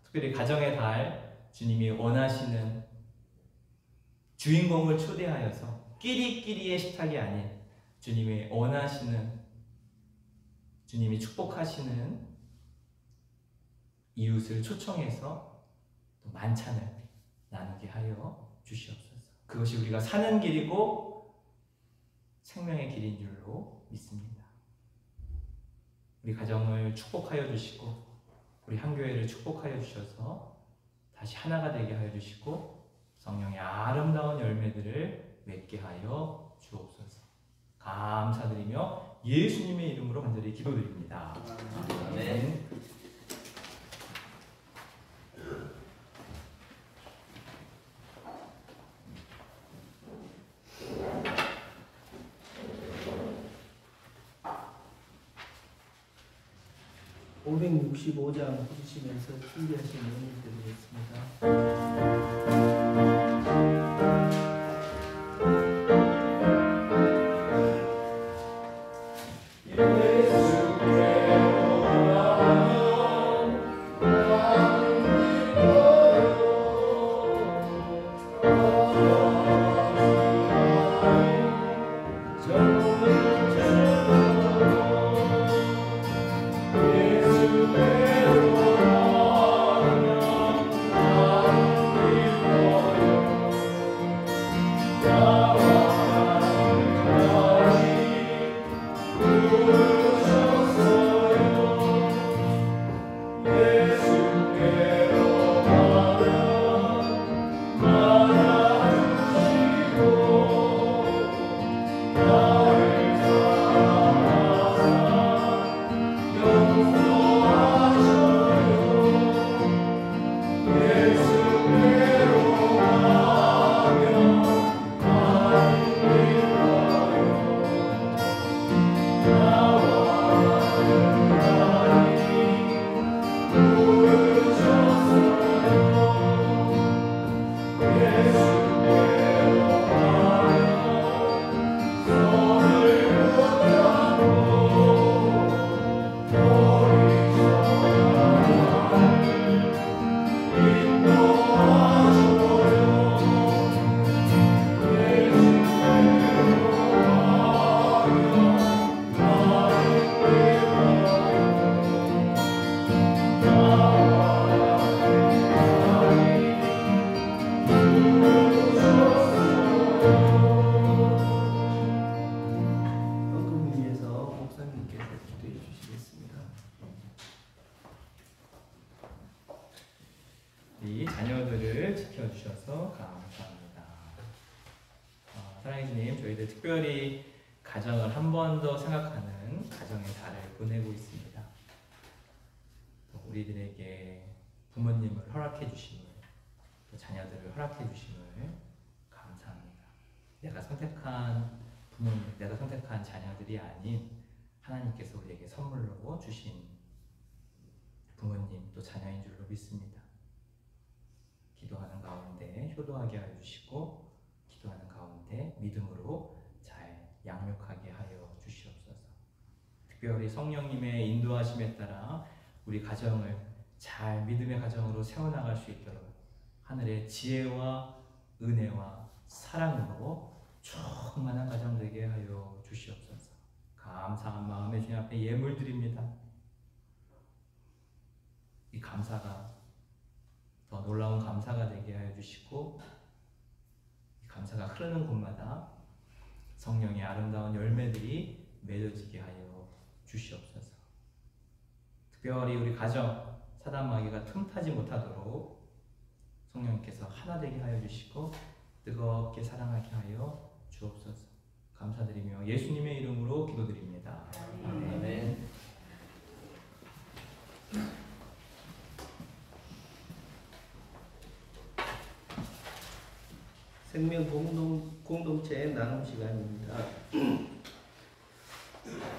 특별히 가정의 달, 주님이 원하시는 주인공을 초대하여서 끼리끼리의 식탁이 아닌 주님이 원하시는, 주님이 축복하시는 이웃을 초청해서 또 만찬을 나누게 하여 주시옵소서. 그것이 우리가 사는 길이고 생명의 길인 줄로 믿습니다. 우리 가정을 축복하여 주시고 우리 한교회를 축복하여 주셔서 다시 하나가 되게 하여 주시고 성령의 아름다운 열매들을 맺게 하여 주옵소서. 감사드리며 예수님의 이름으로 간절히 기도드립니다. 아멘. (565장) 부르시면서 준비하신 연인들이 있습니다. 우리 자녀들을 지켜주셔서 감사합니다. 사랑의 주님, 저희들 특별히 가정을 한 번 더 생각하는 가정의 달을 보내고 있습니다. 우리들에게 부모님을 허락해 주심을, 또 자녀들을 허락해 주심을 감사합니다. 내가 선택한 부모님, 내가 선택한 자녀들이 아닌 하나님께서 우리에게 선물로 주신 부모님 또 자녀인 줄로 믿습니다. 기도하는 가운데 효도하게 하여 주시고 기도하는 가운데 믿음으로 잘 양육하게 하여 주시옵소서. 특별히 성령님의 인도하심에 따라 우리 가정을 잘 믿음의 가정으로 세워나갈 수 있도록 하늘의 지혜와 은혜와 사랑으로 충만한 가정 되게 하여 주시옵소서. 감사한 마음에 주님 앞에 예물 드립니다. 이 감사가 더 놀라운 감사가 되게 하여 주시고 이 감사가 흐르는 곳마다 성령의 아름다운 열매들이 맺어지게 하여 주시옵소서. 특별히 우리 가정 사단 마귀가 틈타지 못하도록 성령님께서 하나 되게 하여 주시고 뜨겁게 사랑하게 하여 주옵소서. 감사드리며 예수님의 이름으로 기도드립니다. 아멘. 생명 공동체 나눔 시간입니다.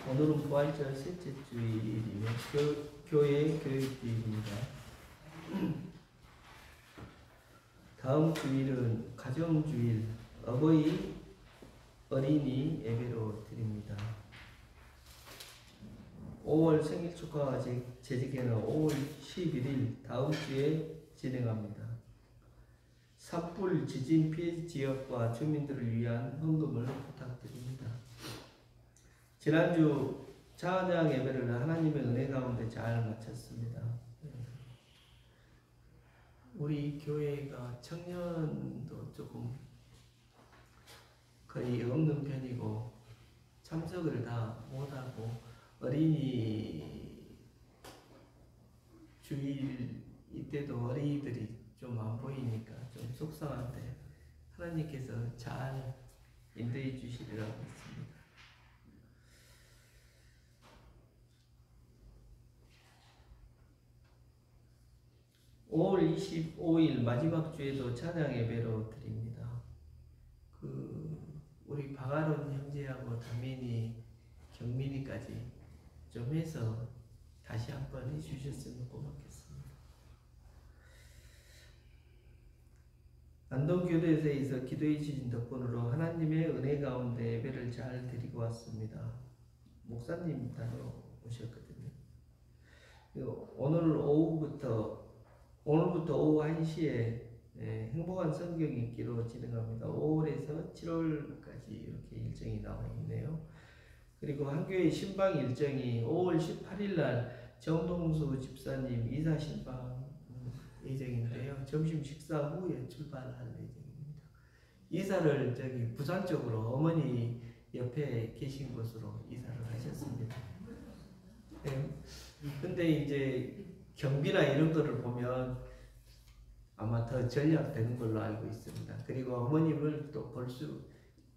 오늘은 부활절 셋째 주일이며 교회 교육주일입니다. 다음 주일은 가정주일, 어버이, 어린이 예배로 드립니다. 5월 생일 축하 재직회는 5월 11일 다음 주에 진행합니다. 산불 지진 피해 지역과 주민들을 위한 헌금을 부탁드립니다. 지난주 찬양 예배를 하나님의 은혜 가운데 잘 마쳤습니다. 우리 교회가 청년도 조금 거의 없는 편이고 참석을 다 못하고 어린이 주일 이때도 어린이들이 좀 안 보이니까 좀 속상한데 하나님께서 잘 인도해 주시리라고 믿습니다. (5월 25일) 마지막 주에도 찬양 예배로 드립니다. 우리 박아론 형제하고 다민이 경민이까지 좀 해서 다시 한번 해주셨으면 고맙겠습니다. 안동교도소에서 기도해 주신 덕분으로 하나님의 은혜 가운데 예배를 잘 드리고 왔습니다. 목사님 다녀오셨거든요. 오늘부터 오후 1시에 행복한 성경 읽기로 진행합니다. 5월에서 7월까지 이렇게 일정이 나와 있네요. 그리고 한교회 신방 일정이 5월 18일 날 정동수 집사님 이사 신방 예정인데요. 점심 식사 후에 출발할 예정입니다. 이사를 부산 쪽으로 어머니 옆에 계신 곳으로 이사를 하셨습니다. 근데 이제 경비나 이런 거를 보면 아마 더 전략되는 걸로 알고 있습니다. 그리고 어머님을 또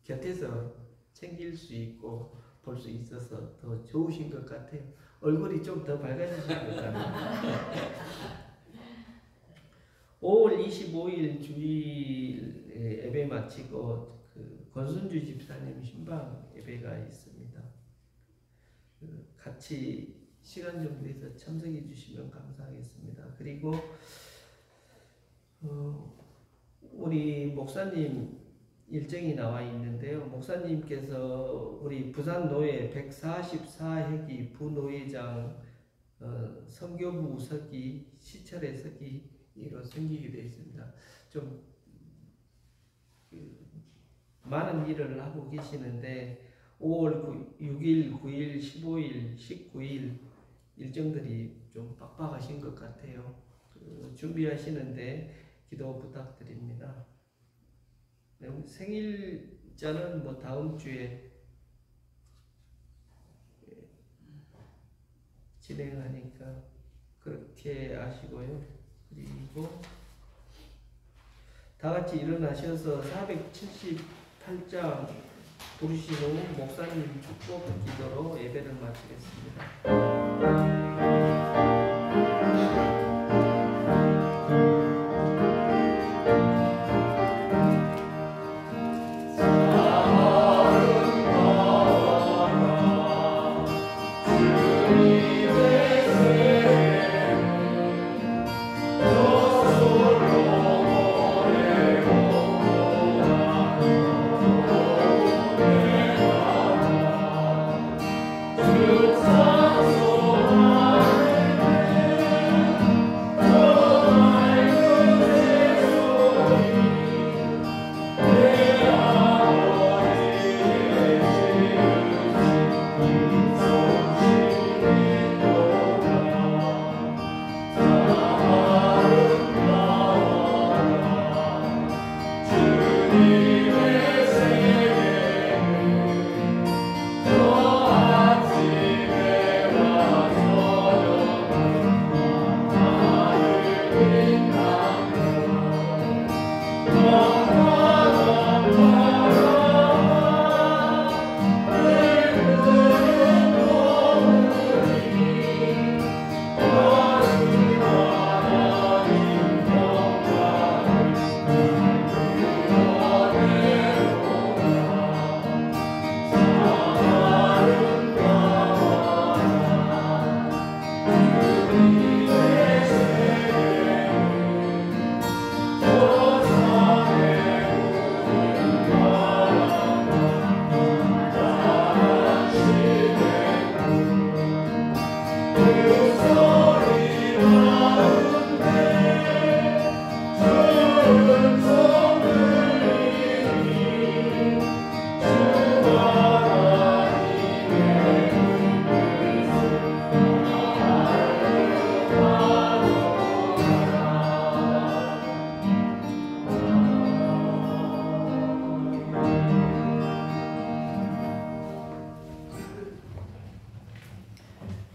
곁에서 챙길 수 있고 볼 수 있어서 더 좋으신 것 같아요. 얼굴이 좀 더 밝아지신 것 같아요. 5월 25일 주일 예배 마치고 권순주 집사님 신방 예배가 있습니다. 같이 시간 좀 내서 참석해 주시면 감사하겠습니다. 그리고 우리 목사님 일정이 나와 있는데요. 목사님께서 우리 부산노예 144회기 부노회장 선교부 서기 시철의 서기로 섬기게 되어 있습니다. 좀 많은 일을 하고 계시는데 5월 6일, 9일, 15일, 19일 일정들이 좀 빡빡하신 것 같아요. 준비하시는데 기도 부탁드립니다. 생일자는 다음 주에 진행하니까 그렇게 아시고요. 그리고 다 같이 일어나셔서 478장 부르신 후 목사님 축복 기도로 예배를 마치겠습니다.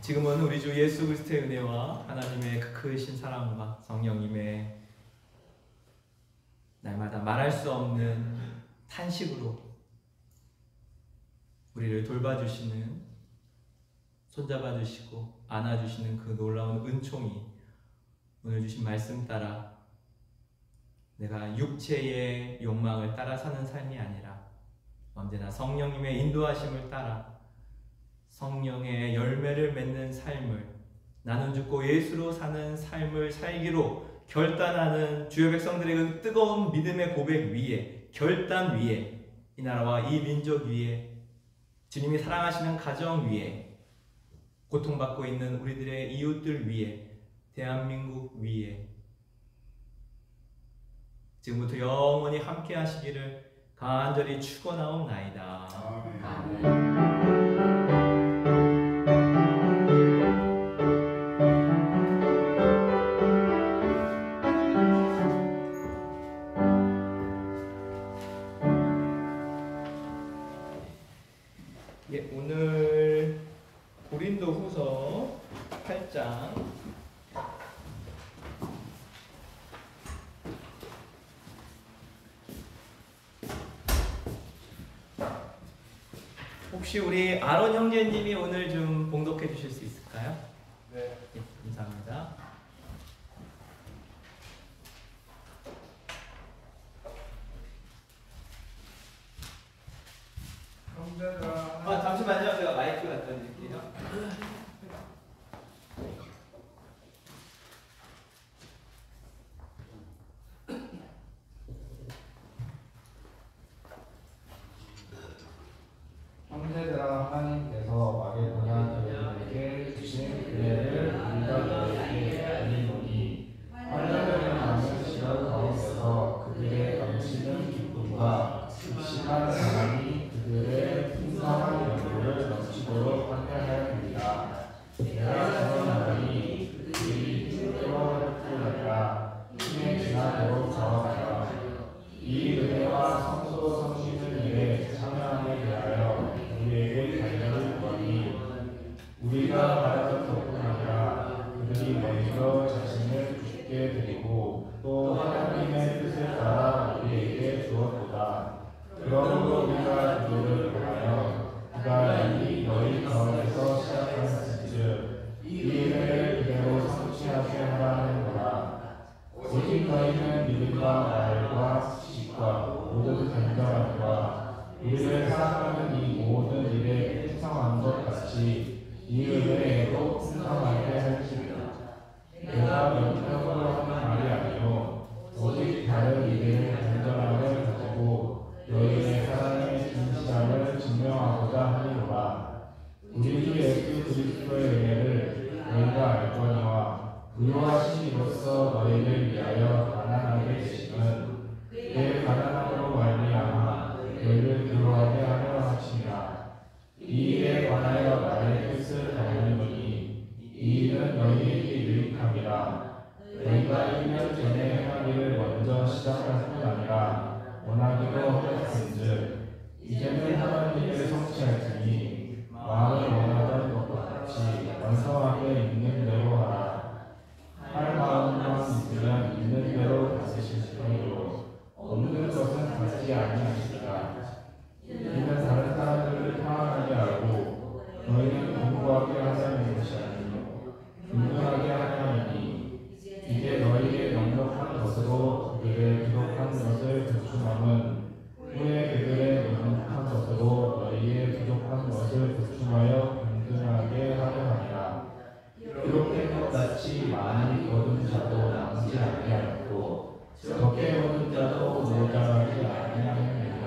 지금은 우리 주 예수 그리스도의 은혜와 하나님의 그 크신 사랑과 성령님의 날마다 말할 수 없는 탄식으로 우리를 돌봐주시는, 손잡아주시고 안아주시는 그 놀라운 은총이 오늘 주신 말씀 따라 내가 육체의 욕망을 따라 사는 삶이 아니라 언제나 성령님의 인도하심을 따라 성령의 열매를 맺는 삶을, 나는 죽고 예수로 사는 삶을 살기로 결단하는 주의 백성들의 그 뜨거운 믿음의 고백 위에, 결단 위에, 이 나라와 이 민족 위에, 주님이 사랑하시는 가정 위에, 고통받고 있는 우리들의 이웃들 위에, 대한민국 위에 지금부터 영원히 함께 하시기를 간절히 축원하옵나이다. 예, 오늘 고린도후서 8장 혹시 우리 아론 형제님이 오늘 좀 봉독해 주실 수 있을까요? 네. 예, 감사합니다. 형제들아. 잠시만요. 제가 마이크 갖다 드릴게요. 형제들아, 하나님께서 마게도냐 교회에게 주신 은혜를 우리가 너희에게 알리노니, 하나님의 많은 시련 가운데서 그들의 넘치는 기쁨과 극심한 사랑이 그들의 풍성한 연고를 넘치도록 함께하였느니라. 내가 전하노니 그들이 힘으로 할 뿐 아니라 힘에 지나도록 저항하여 이 은혜와 성소 성신을 위해 참여함에 대하여 우리에게 간절히 구하니, 우리가 바라던 것뿐 아니라 그들이 먼저 자신을 죽게 드리고 또 하나님의 뜻을 따라 우리에게 주었도다. 그러므로 우리가 그들을 보하여 그가 이미 너희 가운데서 시작하였은즉 이 은혜를 그대로 성취하게 하라는 거라. 오직 너희는 믿음과 말과 지식과 모든 간절함과 우리를 사랑하는 이 모든 일에 풍성한 것 같이 이 은혜에도 풍성하게 할지니라. 내가 명령으로 하는 말이 아니요 오직 다른 이들의 간절함을 가지고 너희의 사랑의 진실함을 증명하고자 하니로라. 우리 주 예수 그리스도의 은혜를 너희가 알거니와 부요하신 이로써 너희를 위하여 가난하게 되심은 내 가난함으로 말미암아 너희를 부요하게 하려 하심이라. 이 일에 관하여 나의 뜻을 다하노니 이 일은 너희에게 유익함이라. 너희가 1년 전에 행하기를 먼저 시작할 뿐 아니라 원하기로 하였은즉 이제는 하는 일을 성취할지니 마음을 원하던 것과 같이 완성하게 있는 대로 하라. 할 마음만 있으면 있는 대로 받으실 뿐이요 없는 것은 받지 아니하시리라. 이는 다른 사람들을 평안하게 하고 너희는 공부하게 하자는 것이 아니요 분명하게 하냐니, 이제 너희의 넉넉한 것으로 그들의 부족한 것을 보충함은 후에 그들의 넉넉한 것으로 너희의 부족한 것을 보충하여 평등하게 하려 함이라. 이렇게 똑같이 많이 거둔 자도 남지 아니하였고 적게 거둔 자도 모자라지 아니하였느니라.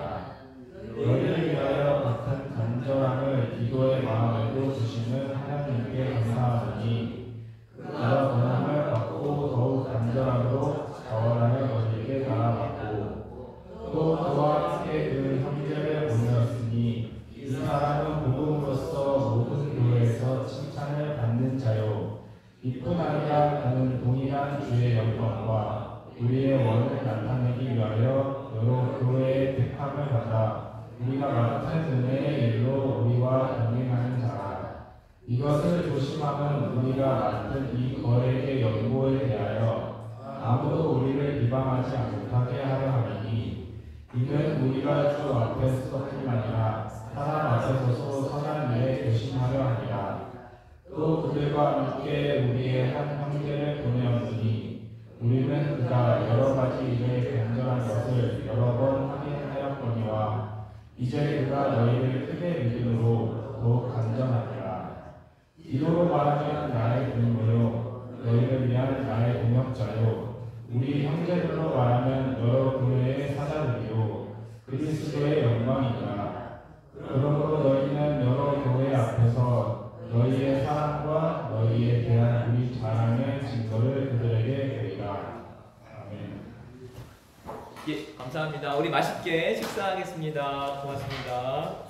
너희를 위하여 같은 간절함을 기도의 마음에도 주시는 하나님께 감사하노니, 그가 권함을 받고 더욱 간절함으로 자원하여 너희에게 달아받고 또 그와 함께 그 형제를 보내었으니, 이 사람은 복음으로써 모든 교회에서 칭찬을 받는 자요 이뿐 아니라 그는 동일한 주의 영광과 우리의 원을 나타내기 위하여 여러 교회의 택함을 받아 우리가 맡은 은혜의 일로 우리와 동행하는 자라. 이것을 조심하면 우리가 맡은 이 거액의 연고에 대하여 아무도 우리를 비방하지 못하게 하려 하니 이는 우리가 주 앞에서뿐 아니라 사람 앞에서도 선한 일에 조심하려 하니라. 또 그들과 함께 우리의 한 형제를 보내었으니 우리는 그가 여러 가지 일에 간절한 것을 여러 번 확인하였거니와 이제 그가 너희를 크게 믿음으로 더욱 간절하니라. 디도로 말하면 나의 동료요 너희를 위한 나의 동역자요 우리 형제들로 말하면 여러 교회의 사자들이요 그리스도의 영광이니라. 그러므로 너희는 여러 교회 앞에서 너희의 사랑과 너희에 대한 우리 자랑의 증거를 그들에게 보이라. 아멘. 예, 감사합니다. 우리 맛있게 식사하겠습니다. 고맙습니다.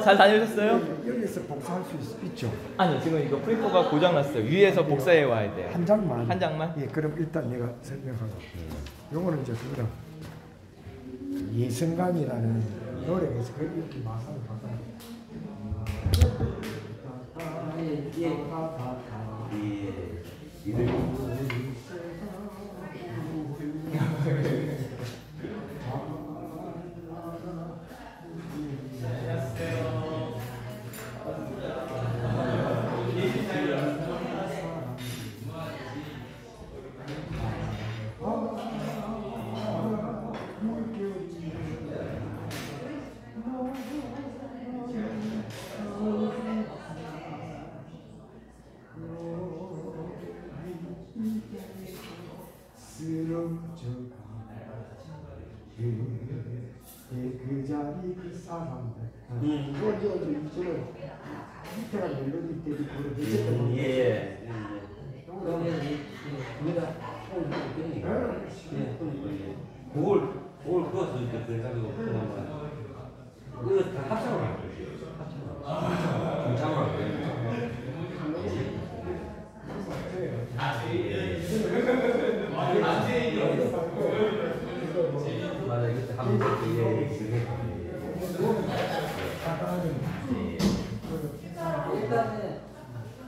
잘 다녀오셨어요? 여기서 복사할 수 있죠. 아니요, 지금 이거 프린터가 고장났어요. 위에서 복사해 와야 돼요. 한 장만. 한 장만? 예, 그럼 일단 내가 설명하고. 요거는 이제 그거다. 예성감이라는 노래가 있어. 그 이렇게 마사를 받아. 그 자리 그 사람들. 저는 밑에가 멜로디 때문에 그걸 예. 그걸 그것도 이제 그래가지고 그나마 이거 다 합성을 할 거예요. 중창을 할 거예요. 맞아, 이것도 한번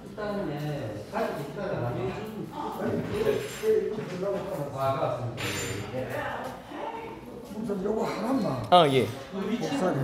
일단은 가지고 있다가 나중에 우선 요거 하나만 예. 복사를